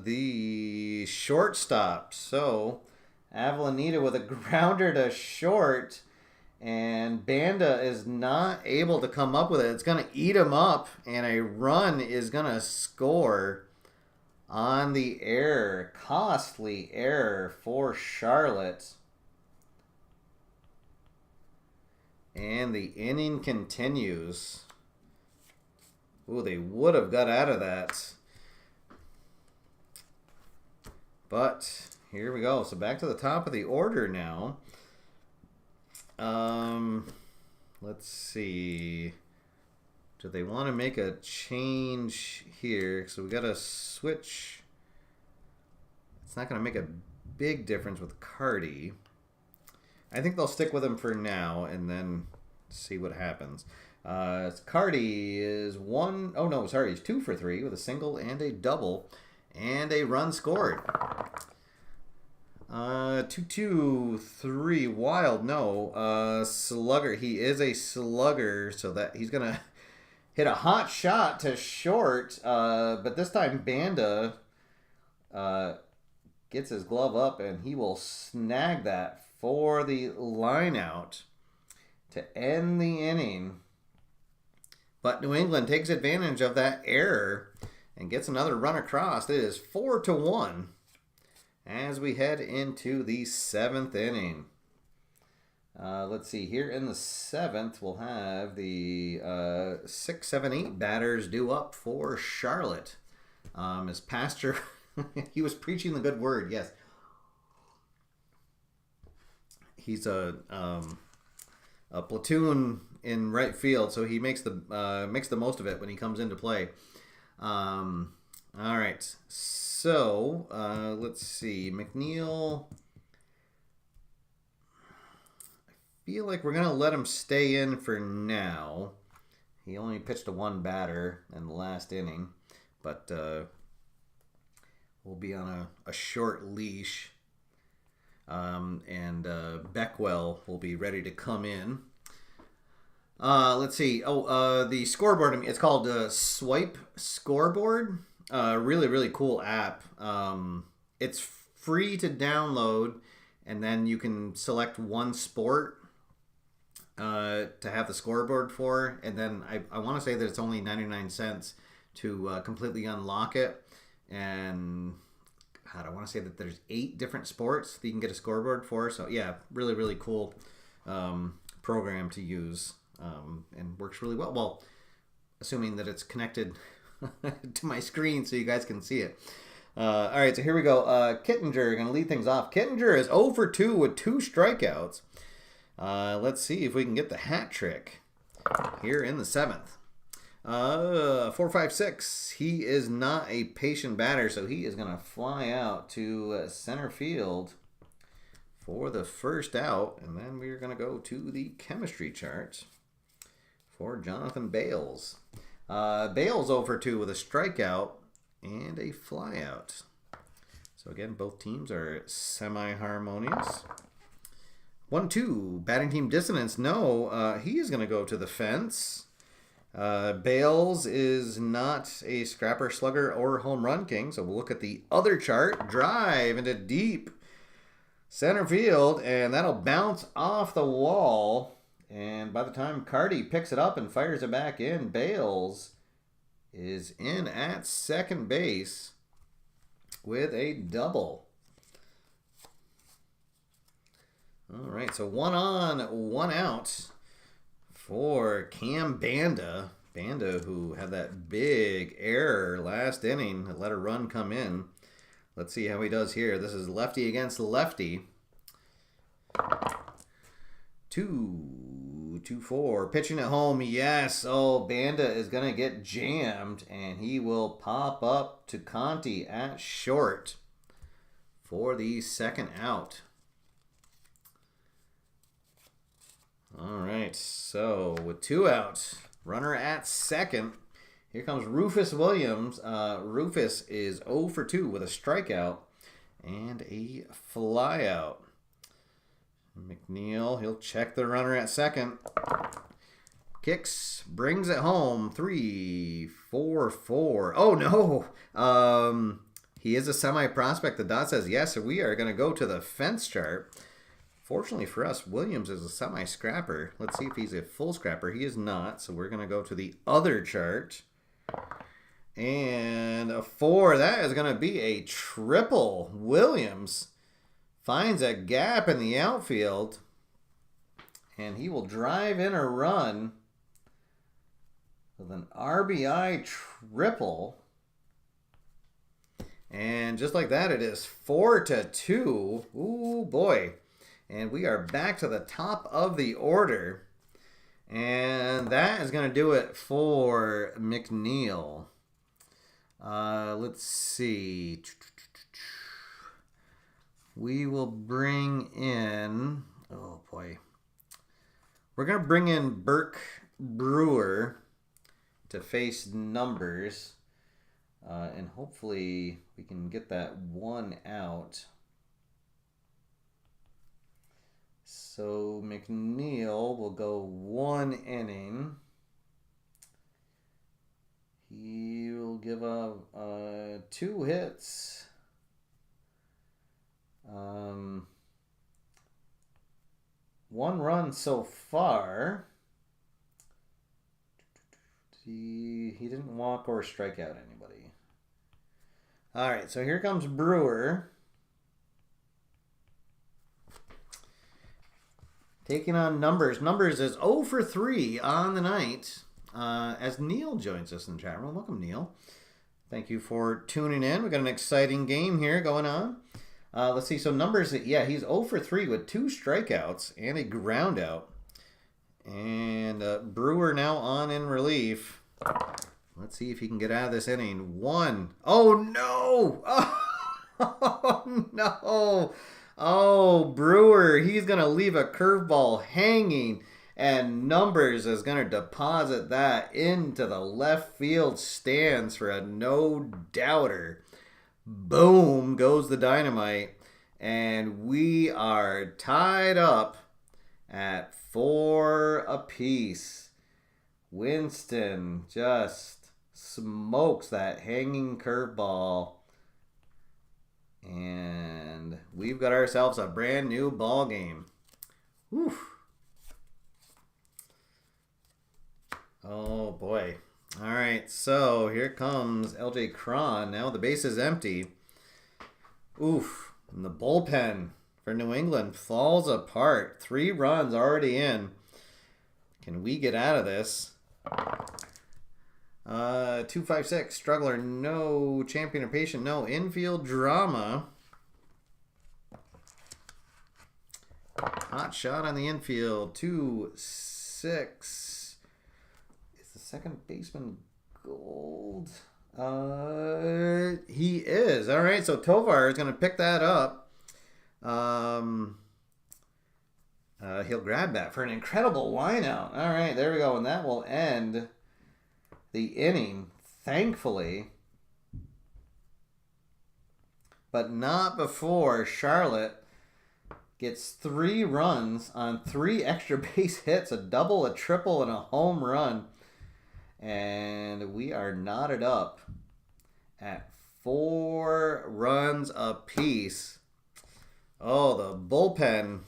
the shortstop. So Avellaneda with a grounder to short, and Banda is not able to come up with it. It's going to eat him up, and a run is going to score on the error. Costly error for Charlotte. And the inning continues. Ooh, they would have got out of that. But here we go. So back to the top of the order now. Let's see. Do they want to make a change here? So we got to switch. It's not going to make a big difference with Cardi. I think they'll stick with him for now and then see what happens. Cardi is he's 2 for 3 with a single and a double and a run scored. 2-2-3 wild. No, slugger. He is a slugger, so that he's gonna hit a hot shot to short. But this time Banda gets his glove up and he will snag that for the line out to end the inning. But New England takes advantage of that error and gets another run across. It is 4-1 as we head into the 7th inning. Let's see. Here in the 7th, we'll have the 6, 7, 8 batters due up for Charlotte. As Pastor, he was preaching the good word. Yes, he's a platoon in right field, so he makes the most of it when he comes into play. All right, so let's see. McNeil, I feel like we're gonna let him stay in for now. He only pitched to one batter in the last inning, but we'll be on a short leash. And Beckwell will be ready to come in. Let's see. The scoreboard. It's called Swipe Scoreboard. Really, really cool app. It's free to download, and then you can select one sport to have the scoreboard for. And then I want to say that it's only 99 cents to completely unlock it. And God, I want to say that there's 8 different sports that you can get a scoreboard for. So yeah, really, really cool program to use, and works really well. Well, assuming that it's connected to my screen so you guys can see it. All right, so here we go. Kittinger going to lead things off. Kittinger is 0 for 2 with 2 strikeouts. Let's see if we can get the hat trick here in the 7th. 4-5-6. He is not a patient batter, so he is going to fly out to center field for the first out, and then we're going to go to the chemistry chart for Jonathan Bales. Bales 0 for 2 with a strikeout and a flyout. So again, both teams are semi-harmonious. 1-2. Batting team dissonance. No, he is going to go to the fence. Bales is not a scrapper, slugger, or home run king. So we'll look at the other chart. Drive into deep center field, and that'll bounce off the wall. And by the time Carty picks it up and fires it back in, Bales is in at second base with a double. All right, so 1 on, 1 out for Cam Banda. Banda, who had that big error last inning that let a run come in. Let's see how he does here. This is lefty against lefty. 2-4. Pitching at home, yes. Oh, Banda is going to get jammed, and he will pop up to Conti at short for the second out. All right, so with 2 outs, runner at second, here comes Rufus Williams. Rufus is 0 for 2 with a strikeout and a flyout. McNeil, he'll check the runner at second. Kicks, brings it home. 3-4-4. Oh, no. He is a semi-prospect. The dot says yes, so we are going to go to the fence chart. Fortunately for us, Williams is a semi-scrapper. Let's see if he's a full scrapper. He is not, so we're going to go to the other chart. And a 4, that is going to be a triple. Williams finds a gap in the outfield, and he will drive in a run with an RBI triple. And just like that, it is 4-2. Ooh, boy. And we are back to the top of the order. And that is going to do it for McNeil. Let's see. We will bring in... Oh, boy. We're going to bring in Burke Brewer to face numbers. And hopefully we can get that 1 out. So McNeil will go 1 inning. He will give up 2 hits. 1 run so far. He didn't walk or strike out anybody. All right, so here comes Brewer. Taking on Numbers. Numbers is 0 for 3 on the night. As Neil joins us in the chat room. Welcome, Neil. Thank you for tuning in. We've got an exciting game here going on. Let's see. So Numbers, yeah, he's 0 for 3 with 2 strikeouts and a ground out. And Brewer now on in relief. Let's see if he can get out of this inning. 1. Oh, no! Oh, no! Oh, Brewer, he's going to leave a curveball hanging. And Numbers is going to deposit that into the left field stands for a no-doubter. Boom goes the dynamite. And we are tied up at 4 apiece. Winston just smokes that hanging curveball. And we've got ourselves a brand new ball game. Oof. Oh, boy. All right, so here comes LJ Cron. Now the base is empty. Oof. And the bullpen for New England falls apart. 3 runs already in. Can we get out of this? 256. Struggler. No. Champion or patient. No. Infield drama. Hot shot on the infield. 2-6. Second baseman Gold. He is. All right, so Tovar is going to pick that up. He'll grab that for an incredible lineout. All right, there we go. And that will end the inning, thankfully. But not before Charlotte gets 3 runs on 3 extra base hits, a double, a triple, and a home run. And we are knotted up at 4 runs apiece. Oh, the bullpen,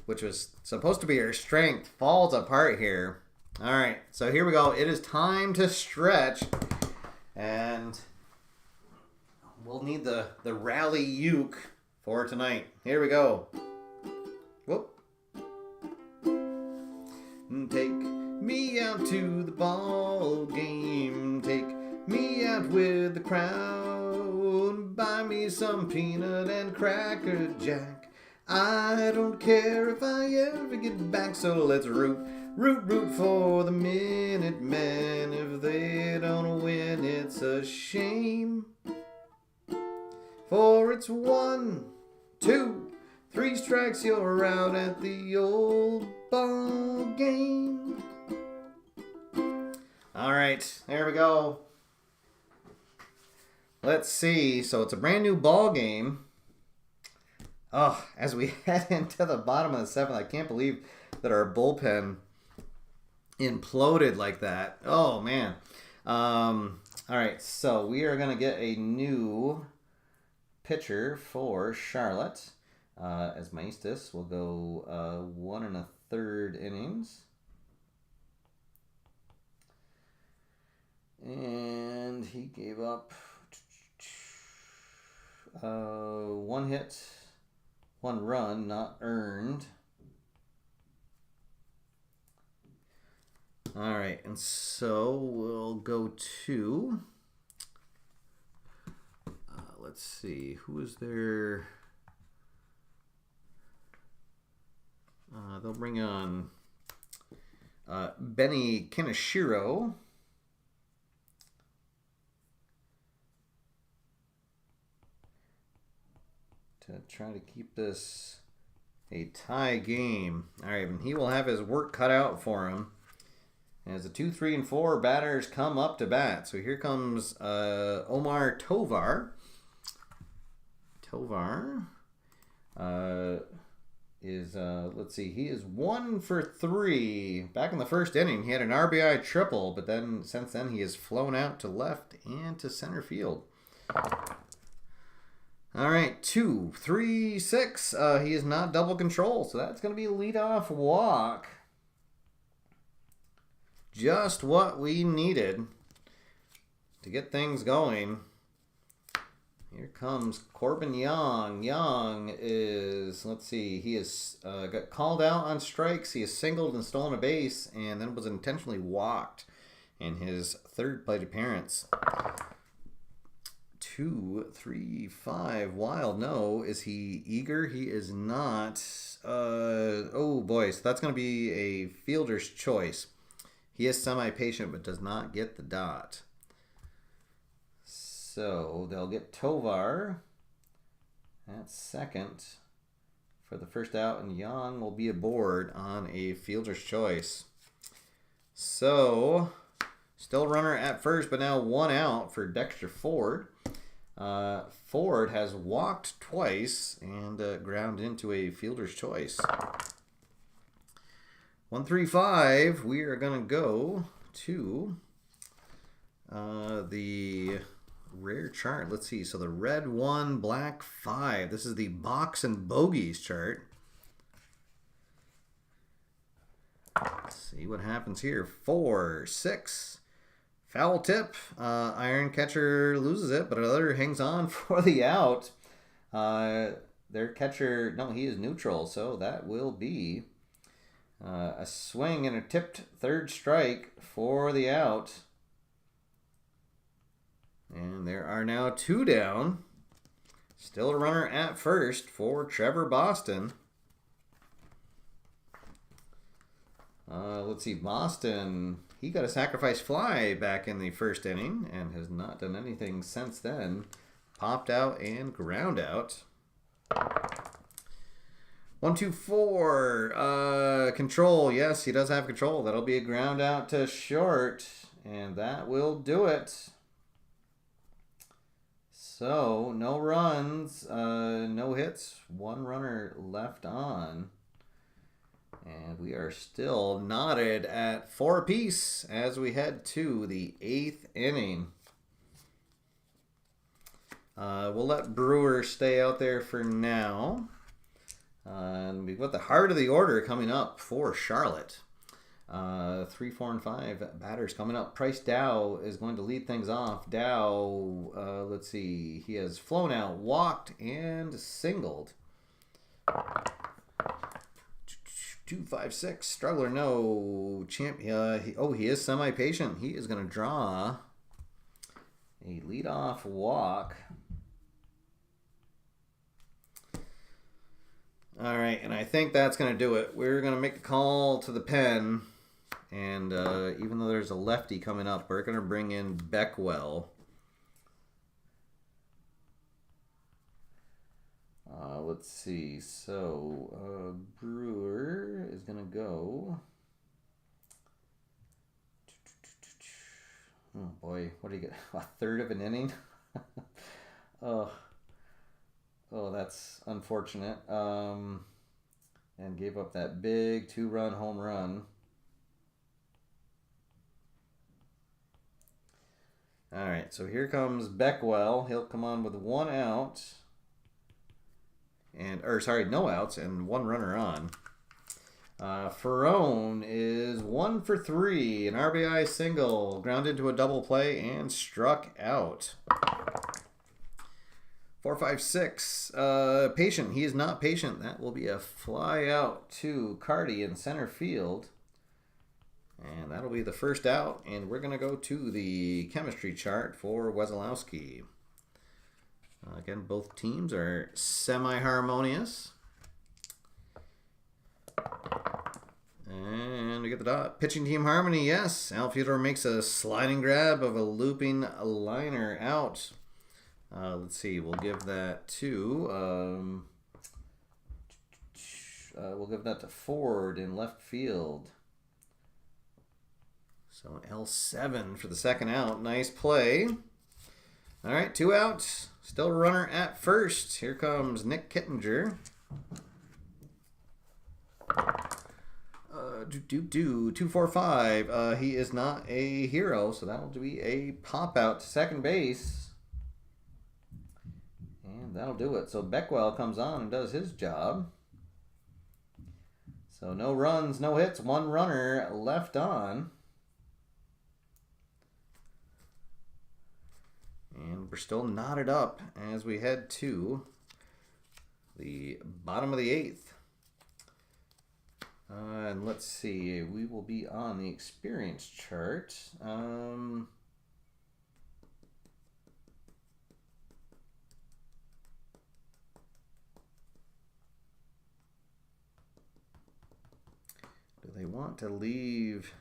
which was supposed to be our strength, falls apart here. All right, so here we go. It is time to stretch. And we'll need the rally uke for tonight. Here we go. Whoop. Take me out to the ball game. Take me out with the crowd. Buy me some peanut and cracker jack. I don't care if I ever get back. So let's root for the Minutemen. If they don't win, it's a shame. For it's 1, 2, 3 strikes, you're out at the old ball game. All right, there we go. Let's see. So it's a brand new ball game. Oh, as we head into the bottom of the 7th, I can't believe that our bullpen imploded like that. Oh, man. All right, so we are going to get a new pitcher for Charlotte. As Maestas will go 1 1/3 innings. And he gave up 1 hit, 1 run, not earned. All right, and so we'll go to, let's see, who is there? They'll bring on Benny Kaneshiro. To try to keep this a tie game. All right, and he will have his work cut out for him. As the 2, 3, and 4 batters come up to bat. So here comes Omar Tovar. Let's see, he is 1 for 3. Back in the first inning, he had an RBI triple, but then since then he has flown out to left and to center field. All right, 2, 3, 6. He is not double control, so that's going to be a leadoff walk. Just what we needed to get things going. Here comes Corbin Young. Young is, let's see, he has got called out on strikes. He has singled and stolen a base, and then was intentionally walked in his third plate appearance. 2, 3, 5. Wild. No. Is he eager? He is not. Oh boy. So that's going to be a fielder's choice. He is semi-patient, but does not get the dot. So they'll get Tovar at second for the first out, and Young will be aboard on a fielder's choice. So still runner at first, but now 1 out for Dexter Ford. Ford has walked twice and ground into a fielder's choice. 1, 3, 5. We are going to go to the rare chart. Let's see. So the red 1, black 5. This is the box and bogeys chart. Let's see what happens here. 4, 6. Foul tip. Iron catcher loses it, but another hangs on for the out. Their catcher, no, he is neutral, so that will be a swing and a tipped third strike for the out. And there are now 2 down. Still a runner at first for Trevor Boston. Let's see, Boston, he got a sacrifice fly back in the first inning and has not done anything since then. Popped out and ground out. 1, 2, 4. Control. Yes, he does have control. That'll be a ground out to short, and that will do it. So, no runs, no hits, 1 runner left on. And we are still knotted at 4 apiece as we head to the 8th inning. We'll let Brewer stay out there for now. And we've got the heart of the order coming up for Charlotte. 3, 4, and 5 batters coming up. Price Dow is going to lead things off. Dow, let's see, he has flown out, walked, and singled. 2, 5, 6. Struggler, no. He is semi-patient. He is going to draw a leadoff walk. All right, and I think that's going to do it. We're going to make the call to the pen, and even though there's a lefty coming up, we're going to bring in Beckwell. Let's see. So Brewer is going to go. Oh boy, what do you get? A third of an inning? Oh, that's unfortunate. And gave up that big 2-run home run. All right, so here comes Beckwell. He'll come on with 1 out. No outs and 1 runner on. Ferrone is 1 for 3, an RBI single, ground into a double play and struck out. 4, 5, 6. Patient. He is not patient. That will be a fly out to Carty in center field. And that'll be the first out. And we're going to go to the chemistry chart for Wesolowski. Again, both teams are semi-harmonious. And we get the dot. Pitching team harmony, yes. Outfielder makes a sliding grab of a looping liner out. Let's see. We'll give that to Ford in left field. So L7 for the second out. Nice play. All right, 2 outs. Still a runner at first. Here comes Nick Kittinger. Do 245. He is not a hero, so that'll be a pop out to second base. And that'll do it. So Beckwell comes on and does his job. So no runs, no hits, one runner left on. And we're still knotted up as we head to the bottom of the 8th. And let's see, we will be on the experience chart. Do they want to leave?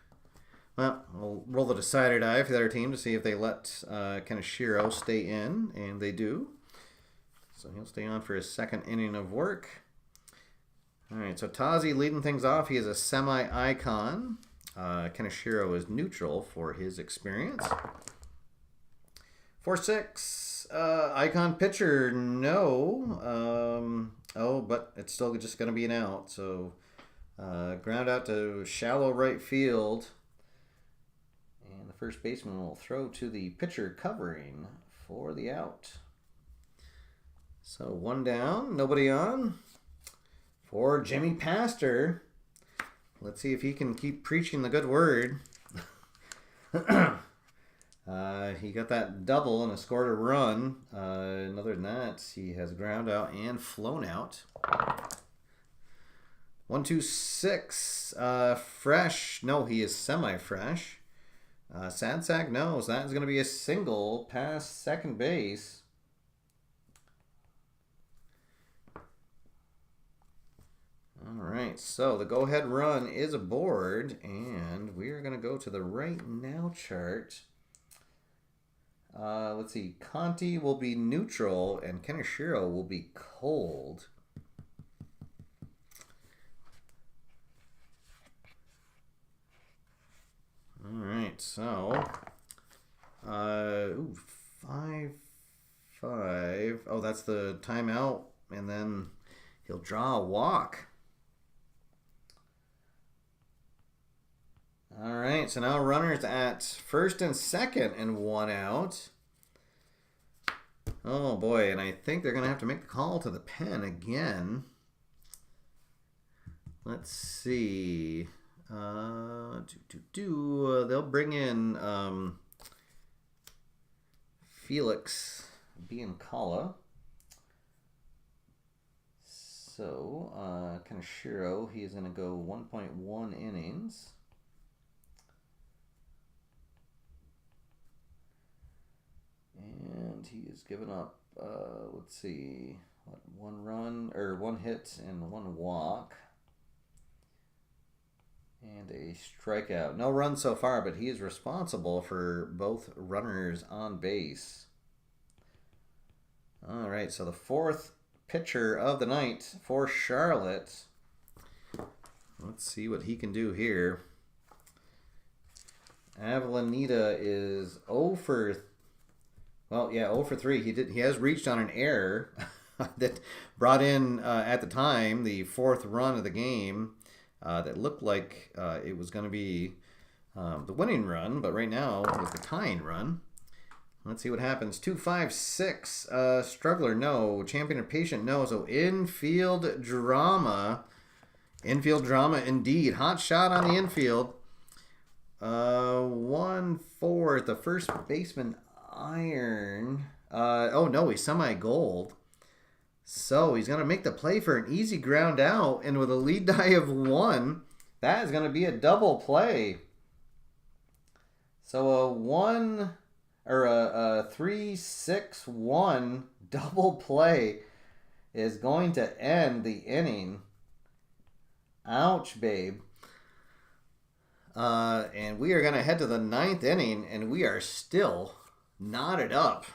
Well, we'll roll the decider die for their team to see if they let Kenishiro stay in, and they do. So he'll stay on for his second inning of work. All right, so Tazi leading things off. He is a semi-icon. Kenishiro is neutral for his experience. 4-6. Icon pitcher, no. But it's still just going to be an out. So ground out to shallow right field. And the first baseman will throw to the pitcher covering for the out. So one down, nobody on. For Jimmy Pastor. Let's see if he can keep preaching the good word. He got that double and scored a run. And other than that, he has ground out and flown out. 1-2-6. Fresh. No, he is semi-fresh. Sad sack knows that is going to be a single past second base. All right, so the go-ahead run is aboard, and we are going to go to the right now chart. Let's see, Conti will be neutral, and Kenishiro will be cold. All right, so 5-5. Oh, that's the timeout, and then he'll draw a walk. All right, so now runners at first and second and one out. Oh boy, and I think they're going to have to make the call to the pen again. Let's see. They'll bring in Felix Biancala. So, Kenishiro, he's going to go 1.1 innings. And he has given up, let's see, one run, or one hit and one walk. And a strikeout. No runs so far, but he is responsible for both runners on base. All right, so the fourth pitcher of the night for Charlotte. Let's see what he can do here. Avellaneda is 0 for 3. He has reached on an error that brought in at the time the fourth run of the game that looked like it was going to be the winning run, but right now it was the tying run. Let's see what happens. 2-5-6. Struggler, no. Champion and Patient, no. So infield drama. Infield drama indeed. Hot shot on the infield. 1-4. The first baseman iron. He's semi-gold. So he's going to make the play for an easy ground out. And with a lead die of 1, that is going to be a double play. So a 3-6-1 double play is going to end the inning. Ouch, babe. And we are going to head to the 9th inning, and we are still knotted up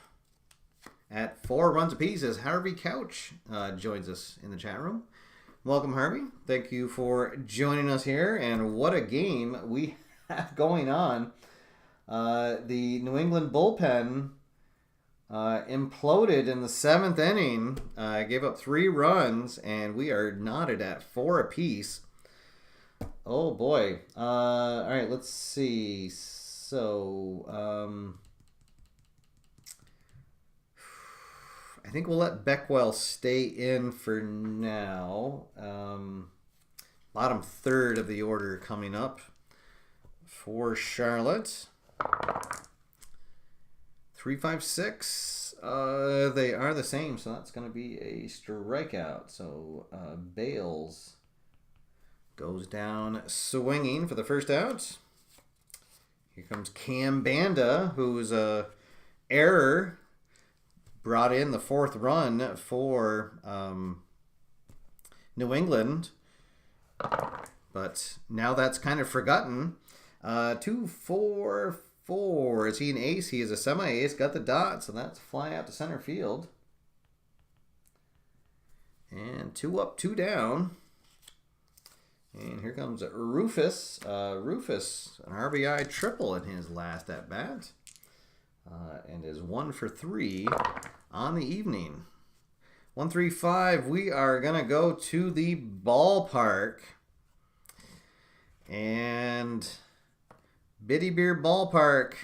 at 4 runs apiece as Harvey Couch joins us in the chat room. Welcome, Harvey. Thank you for joining us here, and what a game we have going on. The New England bullpen imploded in the 7th inning. Gave up 3 runs, and we are knotted at 4 apiece. Oh boy. All right, let's see. So, I think we'll let Beckwell stay in for now. Bottom third of the order coming up for Charlotte. 3, 5, 6. They are the same, so that's going to be a strikeout. So Bales goes down swinging for the first out. Here comes Cam Banda, whose error brought in the 4th run for New England. But now that's kind of forgotten. 2, 4, 4. Is he an ace? He is a semi-ace. Got the dot, so that's fly out to center field. And 2 up, 2 down. And here comes Rufus. Rufus, an RBI triple in his last at-bat. And is 1 for 3 on the evening. 1, 3, 5. We are going to go to the ballpark. And Biddy Beer Ballpark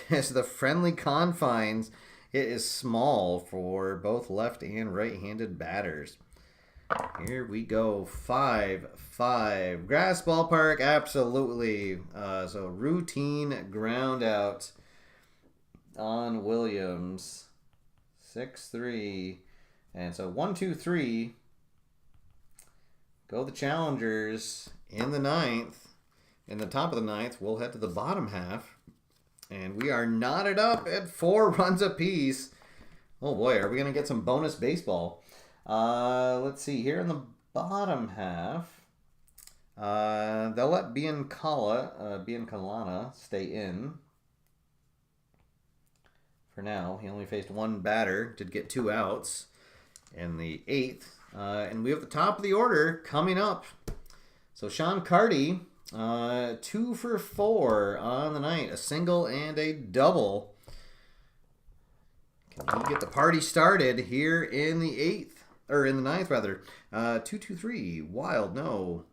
is the friendly confines. It is small for both left and right-handed batters. Here we go. 5, 5. Grass Ballpark, absolutely. So routine ground out on Williams. 6-3. And so 1, 2, 3. Go the Challengers in the 9th. In the top of the 9th, we'll head to the bottom half. And we are knotted up at 4 runs apiece. Oh boy, are we going to get some bonus baseball? Let's see. Here in the bottom half, they'll let Biancalana stay in. For now, he only faced 1 batter, did get 2 outs in the 8th. And we have the top of the order coming up. So Sean Carty, 2 for 4 on the night. A single and a double. Can he get the party started here in the 8th? Or in the 9th, rather. 2, 2, 3. Wild, no.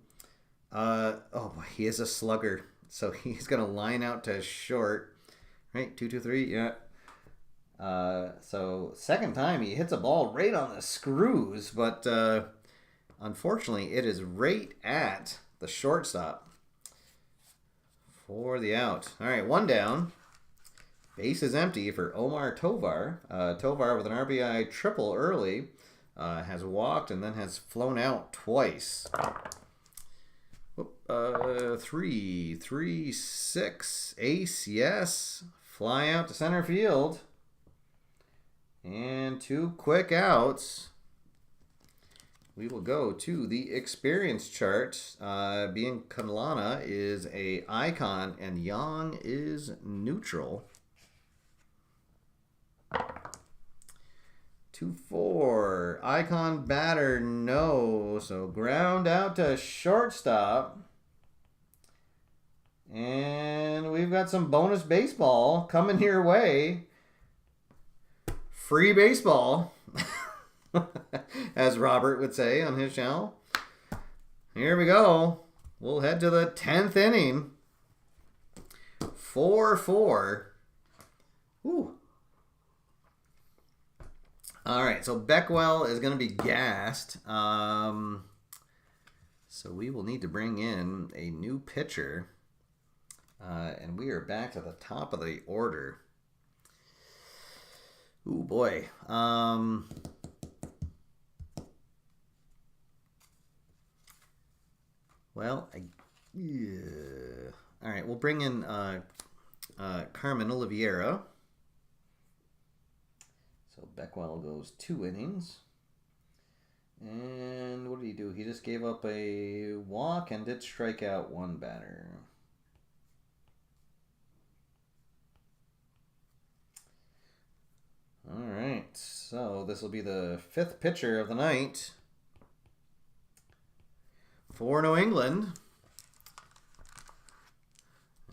Oh, boy, he is a slugger. So he's going to line out to short. Right, 2, 2, 3, yeah. So second time he hits a ball right on the screws, but unfortunately it is right at the shortstop for the out. All right, 1 down. Base is empty for Omar Tovar. Tovar with an RBI triple early. Has walked and then has flown out twice. 3, 3, 6. Ace, yes. Fly out to center field. And 2 quick outs. We will go to the experience chart. Biancalana is a icon and Young is neutral. 2, 4. Icon batter, no. So ground out to shortstop. And we've got some bonus baseball coming your way. Free baseball, as Robert would say on his channel. Here we go. We'll head to the 10th inning. 4-4. Ooh. All right, so Beckwell is going to be gassed. So we will need to bring in a new pitcher. And we are back to the top of the order. Ooh, boy. Well, yeah. All right, we'll bring in Carmen Oliveira. So Beckwell goes 2 innings. And what did he do? He just gave up a walk and did strike out 1 batter. All right, so this will be the 5th pitcher of the night for New England.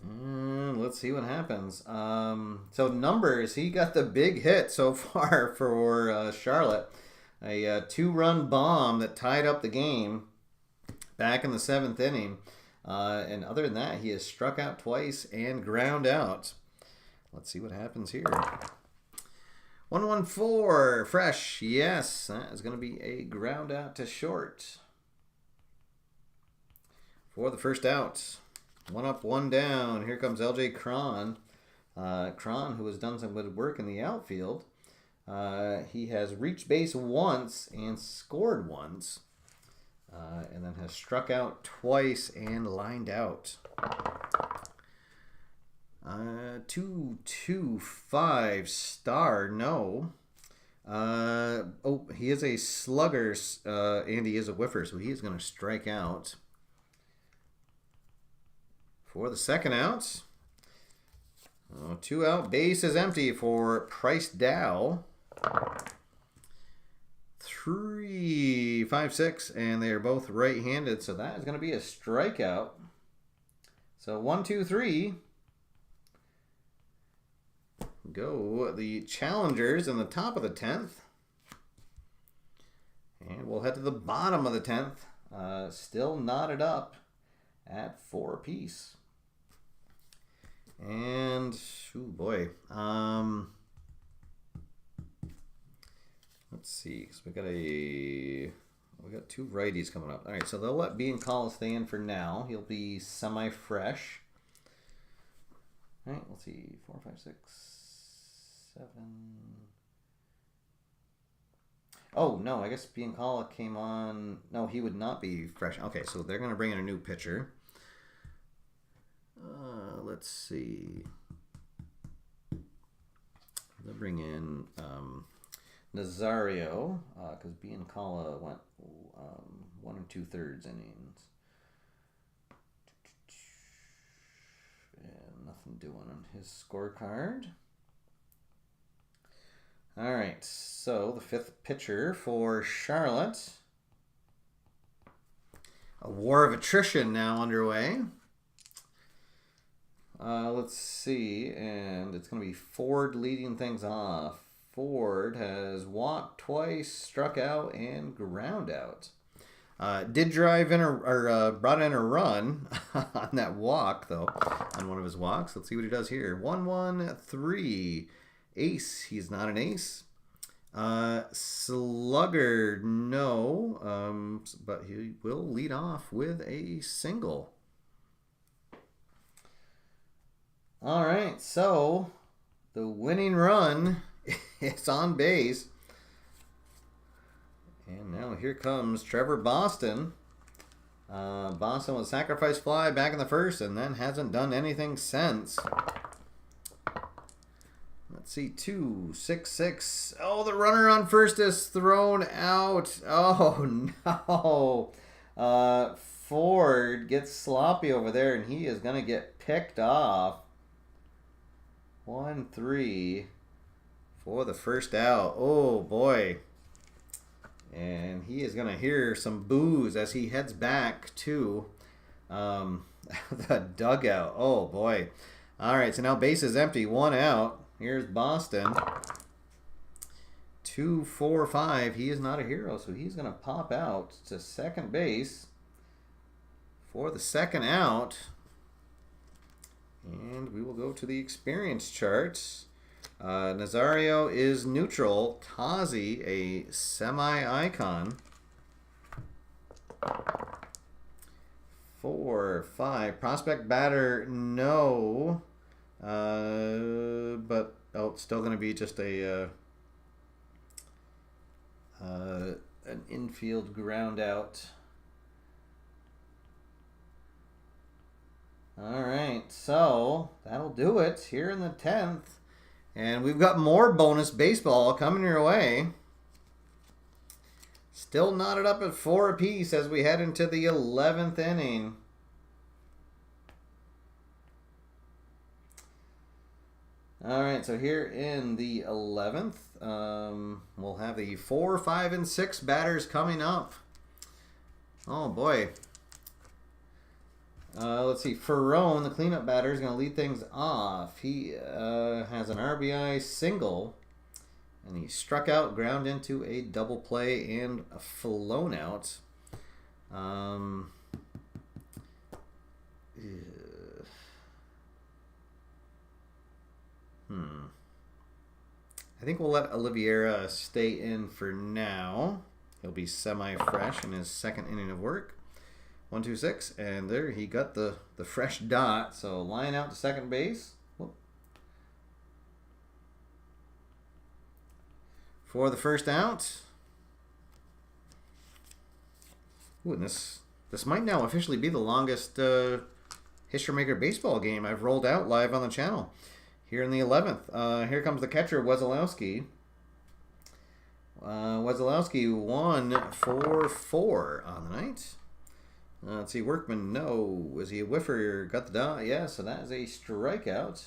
And let's see what happens. So numbers, he got the big hit so far for Charlotte. A 2-run bomb that tied up the game back in the 7th inning. And other than that, he has struck out twice and ground out. Let's see what happens here. 1-1-4, fresh. Yes, that is going to be a ground out to short for the first out. 1 up, 1 down. Here comes LJ Cron. Cron, who has done some good work in the outfield. He has reached base once and scored once. And then has struck out twice and lined out. 2-2-5 star, no. Oh, he is a slugger, and he is a whiffer, so he is going to strike out. For the second out, 2 out, base is empty for Price Dow. 3, 5, 6, and they are both right-handed, so that is going to be a strikeout. So 1, 2, 3. Go the challengers in the top of the 10th. And we'll head to the bottom of the 10th. Still knotted up at 4 apiece. And, oh boy. Let's see. So we got 2 righties coming up. All right, so they'll let Biancala stay in for now. He'll be semi-fresh. All right, let's see. 4, 5, 6, 7. Oh, no, I guess Biancala came on. No, he would not be fresh. Okay, so they're going to bring in a new pitcher. Let's see. They'll bring in Nazario, because Biancala went 1 2/3 innings. And nothing doing on his scorecard. All right, so the 5th pitcher for Charlotte. A war of attrition now underway. Let's see, and it's going to be Ford leading things off. Ford has walked twice, struck out, and ground out. Did drive in brought in a run on that walk, though, on one of his walks. Let's see what he does here. 1-1-3. Ace. He's not an ace. Slugger, no. But he will lead off with a single. All right, so the winning run is on base. And now here comes Trevor Boston. Boston with a sacrifice fly back in the first and then hasn't done anything since. Let's see, 2, 6, 6. Oh, the runner on first is thrown out. Oh, no. Ford gets sloppy over there, and he is going to get picked off. 1-3 for the first out. Oh, boy. And he is going to hear some boos as he heads back to the dugout. Oh, boy. All right, so now base is empty. 1 out. Here's Boston. 2, 4, 5. He is not a hero, so he's going to pop out to second base for the second out. And we will go to the experience charts. Nazario is neutral. Tazi, a semi-icon. 4, 5. Prospect batter, no. But it's still going to be just an infield ground out. All right, so that'll do it here in the 10th. And we've got more bonus baseball coming your way. Still knotted up at 4 apiece as we head into the 11th inning. All right, so here in the 11th, we'll have the 4, 5, and 6 batters coming up. Oh, boy. Let's see. Ferrone, the cleanup batter, is going to lead things off. He has an RBI single, and he struck out, ground into a double play, and a flown out. I think we'll let Oliveira stay in for now. He'll be semi-fresh in his second inning of work. 1-2-6, and there he got the fresh dot. So line out to second base. Whoop. For the first out. Ooh, and this might now officially be the longest History Maker baseball game I've rolled out live on the channel. Here in the 11th. Here comes the catcher, Wesolowski. Wesolowski 1 for 4 on the night. Let's see, Workman, no. Was he a whiffer? Got the dot? Yeah, so that is a strikeout.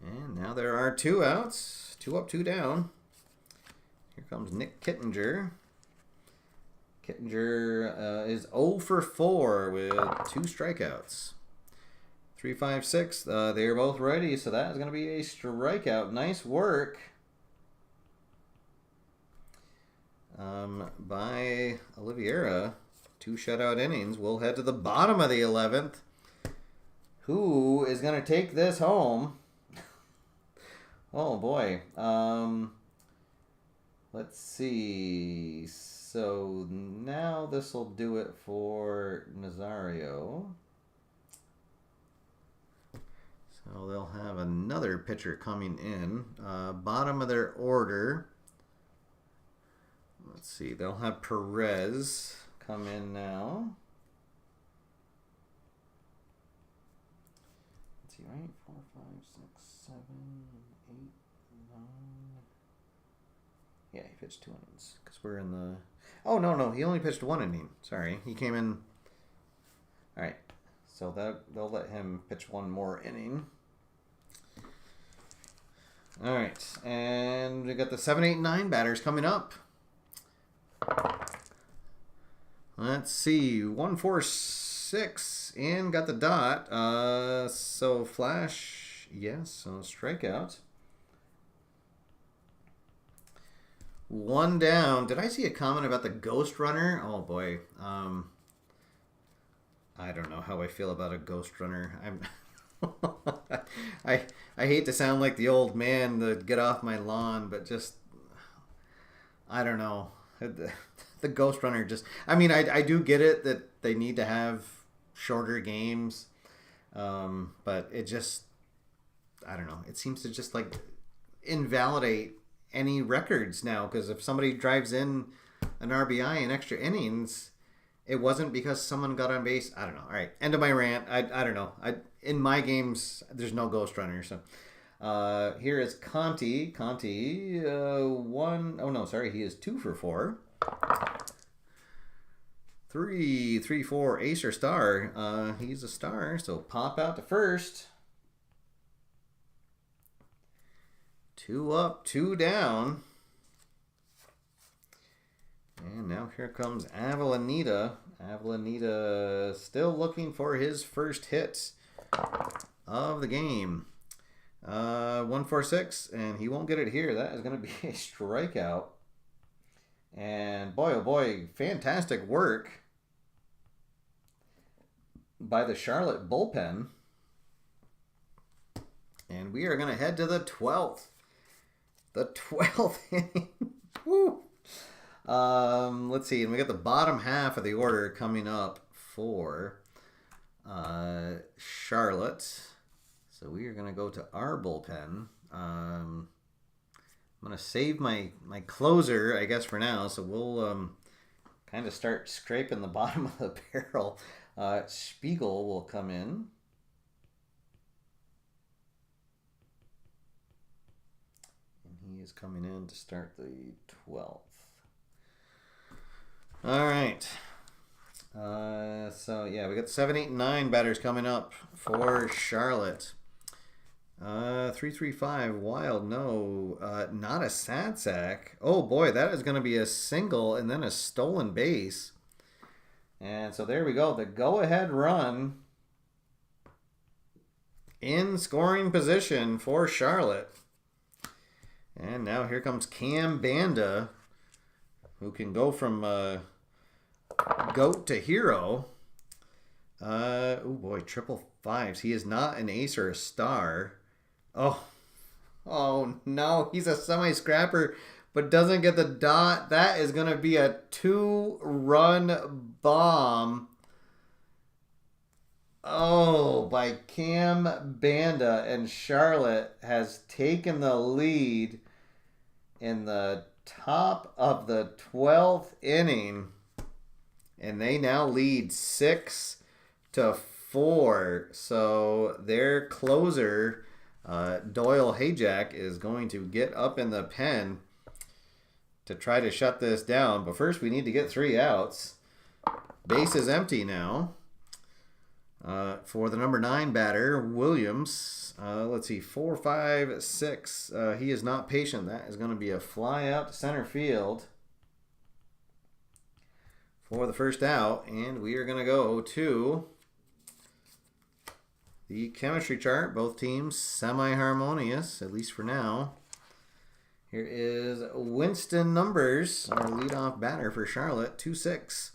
And now there are 2 outs. 2 up, 2 down. Here comes Nick Kittinger. Kittinger is 0 for 4 with 2 strikeouts. 3, 5, 6. They are both ready, so that is going to be a strikeout. Nice work by Oliveira. 2 shutout innings. We'll head to the bottom of the 11th. Who is going to take this home? Oh, boy. Let's see. So now this will do it for Nazario. So they'll have another pitcher coming in. Bottom of their order. Let's see. They'll have Perez come in now. Let's see, right? 4, 5, 6, 7, 8, 9. Yeah, he pitched 2 innings. Because we're in the... Oh, no. He only pitched 1 inning. Sorry. He came in... All right. So they'll let him pitch 1 more inning. All right. And we got the 7, 8, 9 batters coming up. Let's see. 1, 4, 6. And got the dot. So flash. Yes. So strikeout. 1 down. Did I see a comment about the Ghost Runner? Oh boy. I don't know how I feel about a Ghost Runner. I hate to sound like the old man to get off my lawn, but just I don't know. The Ghost Runner just... I mean, I do get it that they need to have shorter games, but it just... I don't know. It seems to just like invalidate any records now, because if somebody drives in an RBI in extra innings, it wasn't because someone got on base. I don't know. All right, end of my rant. I don't know. In my games, there's no Ghost Runner. So here is Conti. Conti, 1... Oh, no, sorry. He is 2 for 4. 3, 3, 4, ace or star. He's a star, so pop out to first. 2 up, 2 down. And now here comes Avellaneda. Avellaneda still looking for his first hit of the game. 1, 4, 6, and he won't get it here. That is going to be a strikeout. And boy, oh boy, fantastic work by the Charlotte bullpen. And we are going to head to the 12th. The 12th inning. Woo! Let's see. And we got the bottom half of the order coming up for Charlotte. So we are going to go to our bullpen. I'm going to save my closer, I guess, for now. So we'll kind of start scraping the bottom of the barrel. Spiegel will come in. He is coming in to start the 12th. All right. So, yeah, we got 7, 8, 9 batters coming up for Charlotte. 3, 3, 5, wild, no. Not a sad sack. Oh, boy, that is going to be a single and then a stolen base. And so there we go. The go-ahead run in scoring position for Charlotte. And now here comes Cam Banda, who can go from goat to hero. Oh boy, triple fives. He is not an ace or a star. Oh no, he's a semi-scrapper, but doesn't get the dot. That is going to be a 2-run bomb. Oh, by Cam Banda, and Charlotte has taken the lead in the top of the 12th inning, and they now lead 6-4. So their closer, Doyle Hayjack, is going to get up in the pen to try to shut this down. But first we need to get 3 outs. Base is empty now. For the number 9 batter, Williams. Let's see, 4, 5, 6. He is not patient. That is going to be a fly out to center field for the first out. And we are going to go to the chemistry chart. Both teams semi-harmonious, at least for now. Here is Winston Numbers, our leadoff batter for Charlotte, 2-6.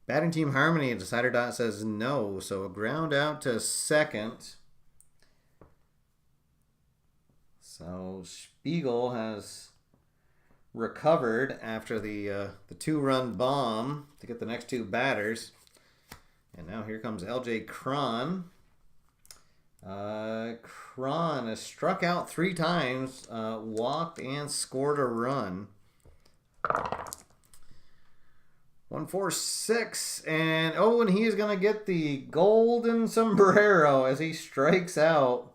Batting team harmony, decider dot says no, so a ground out to second. So Spiegel has recovered after the 2-run bomb to get the next 2 batters. And now here comes LJ Cron. Cron has struck out 3 times, walked and scored a run. 1-4-6, and he is going to get the golden sombrero as he strikes out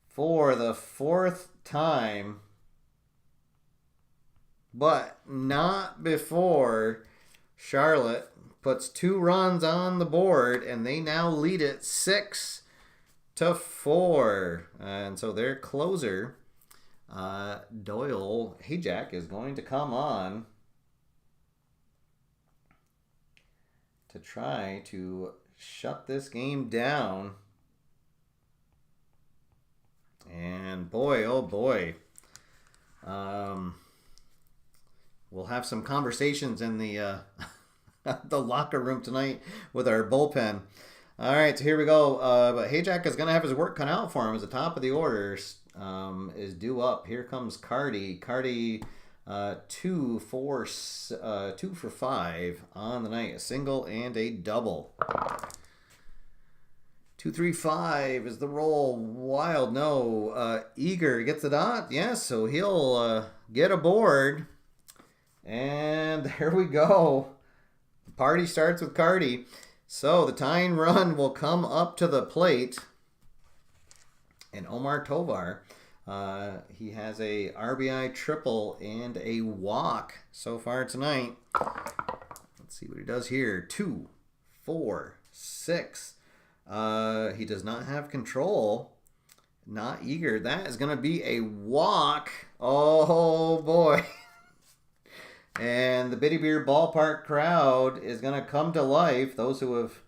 for the 4th time, but not before Charlotte puts 2 runs on the board, and they now lead it 6-4. And so their closer, Doyle Hayjack, is going to come on to try to shut this game down. And boy, oh boy, we'll have some conversations in the the locker room tonight with our bullpen. All right, so here we go. But Hayjack is going to have his work cut out for him as the top of the order is due up. Here comes Cardi. Cardi, 2 for 5 on the night. A single and a double. 2-3-5 is the roll. Wild, no. Eager gets the dot. Yes, so he'll get aboard. And there we go. The party starts with Cardi. So the tying run will come up to the plate. And Omar Tovar, he has a RBI triple and a walk so far tonight. Let's see what he does here. 2, 4, 6. He does not have control. Not eager. That is going to be a walk. Oh, boy. And the Biddy Beer Ballpark crowd is going to come to life. Those who have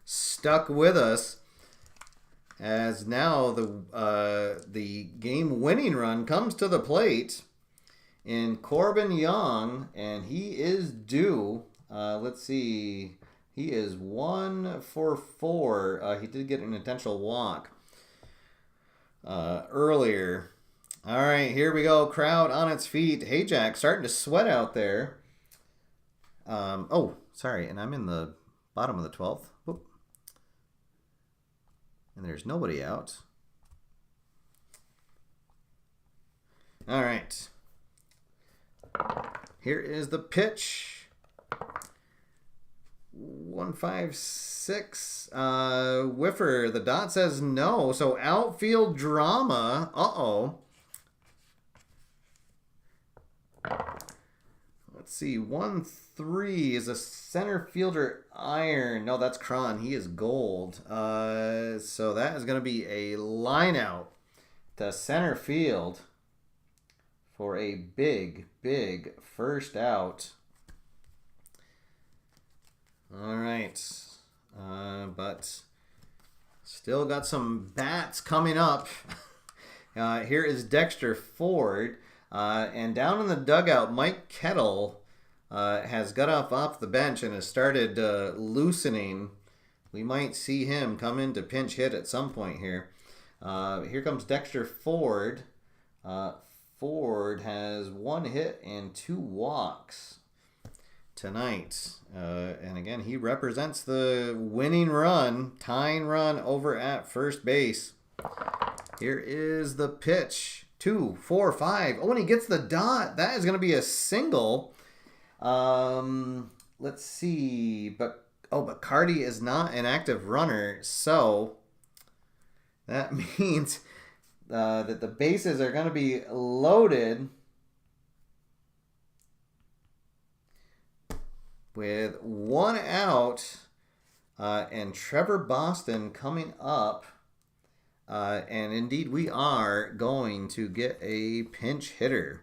stuck with us. As now the game-winning run comes to the plate in Corbin Young. And he is due. Let's see. He is 1 for 4. He did get an intentional walk earlier. All right, here we go. Crowd on its feet. Hayjack starting to sweat out there. Sorry, and I'm in the bottom of the 12th. Whoop. And there's nobody out. All right. Here is the pitch. 1-5-6. Whiffer. The dot says no. So outfield drama. Uh-oh. Let's see. 1-3 is a center fielder iron. No, that's Cron. He is gold. So that is going to be a line out to center field for a big, big first out. All right. But still got some bats coming up. Here is Dexter Ford. And down in the dugout, Mike Kettle has got off the bench and has started loosening. We might see him come in to pinch hit at some point here. Here comes Dexter Ford. Ford has 1 hit and 2 walks tonight. And again, he represents the winning run, tying run over at first base. Here is the pitch. 2, 4, 5. Oh, and he gets the dot. That is going to be a single. Let's see. But Cardi is not an active runner, so that means that the bases are going to be loaded with 1 out, and Trevor Boston coming up. And indeed, we are going to get a pinch hitter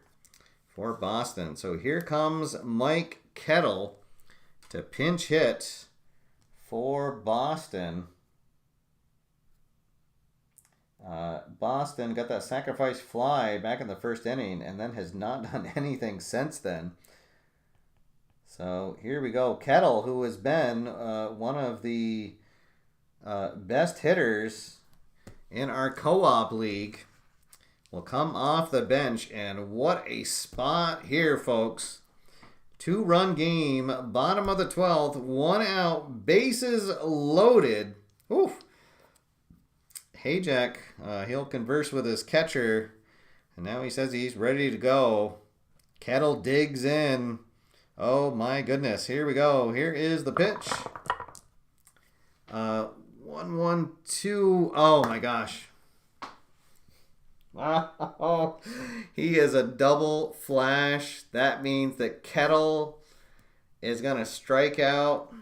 for Boston. So here comes Mike Kettle to pinch hit for Boston. Boston got that sacrifice fly back in the first inning and then has not done anything since then. So here we go. Kettle, who has been one of the best hitters in our co-op league, will come off the bench. And what a spot here, folks. 2-run game, bottom of the 12th, 1 out, bases loaded. Oof. Hayjack, he'll converse with his catcher, and now he says he's ready to go. Kettle digs in. Oh my goodness, here we go. Here is the pitch. 1-1-2. Oh my gosh. Wow. He is a double flash. That means that Kettle is going to strike out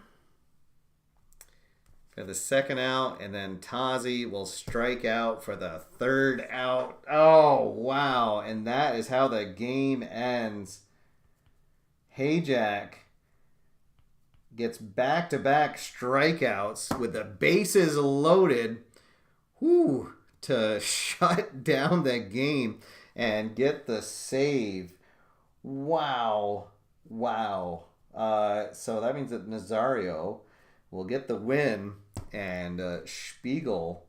for the second out, and then Tazi will strike out for the third out. Oh, wow. And that is how the game ends. Hayjack gets back-to-back strikeouts with the bases loaded. Whew. To shut down the game and get the save. Wow. Wow. So that means that Nazario will get the win, and Spiegel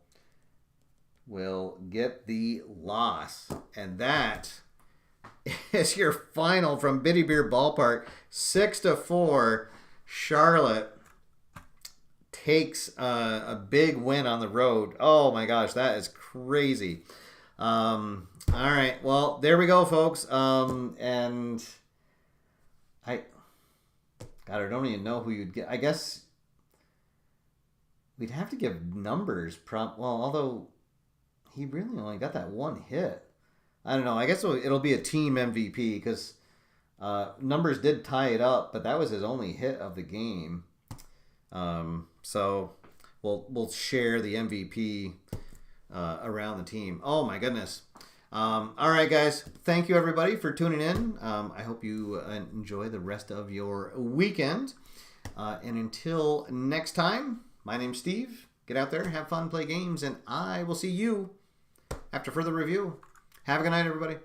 will get the loss. And that is your final from Biddy Beer Ballpark. 6-4. Charlotte takes a big win on the road. Oh my gosh, that is crazy. All right, well, there we go, folks. And I don't even know who you'd get. I guess we'd have to give numbers. Well, although he really only got that 1 hit. I don't know. I guess it'll be a team MVP because numbers did tie it up, but that was his only hit of the game. So we'll share the MVP around the team. Oh my goodness. All right, guys. Thank you everybody for tuning in. I hope you enjoy the rest of your weekend. And until next time, my name's Steve. Get out there, have fun, play games, and I will see you after further review. Have a good night, everybody.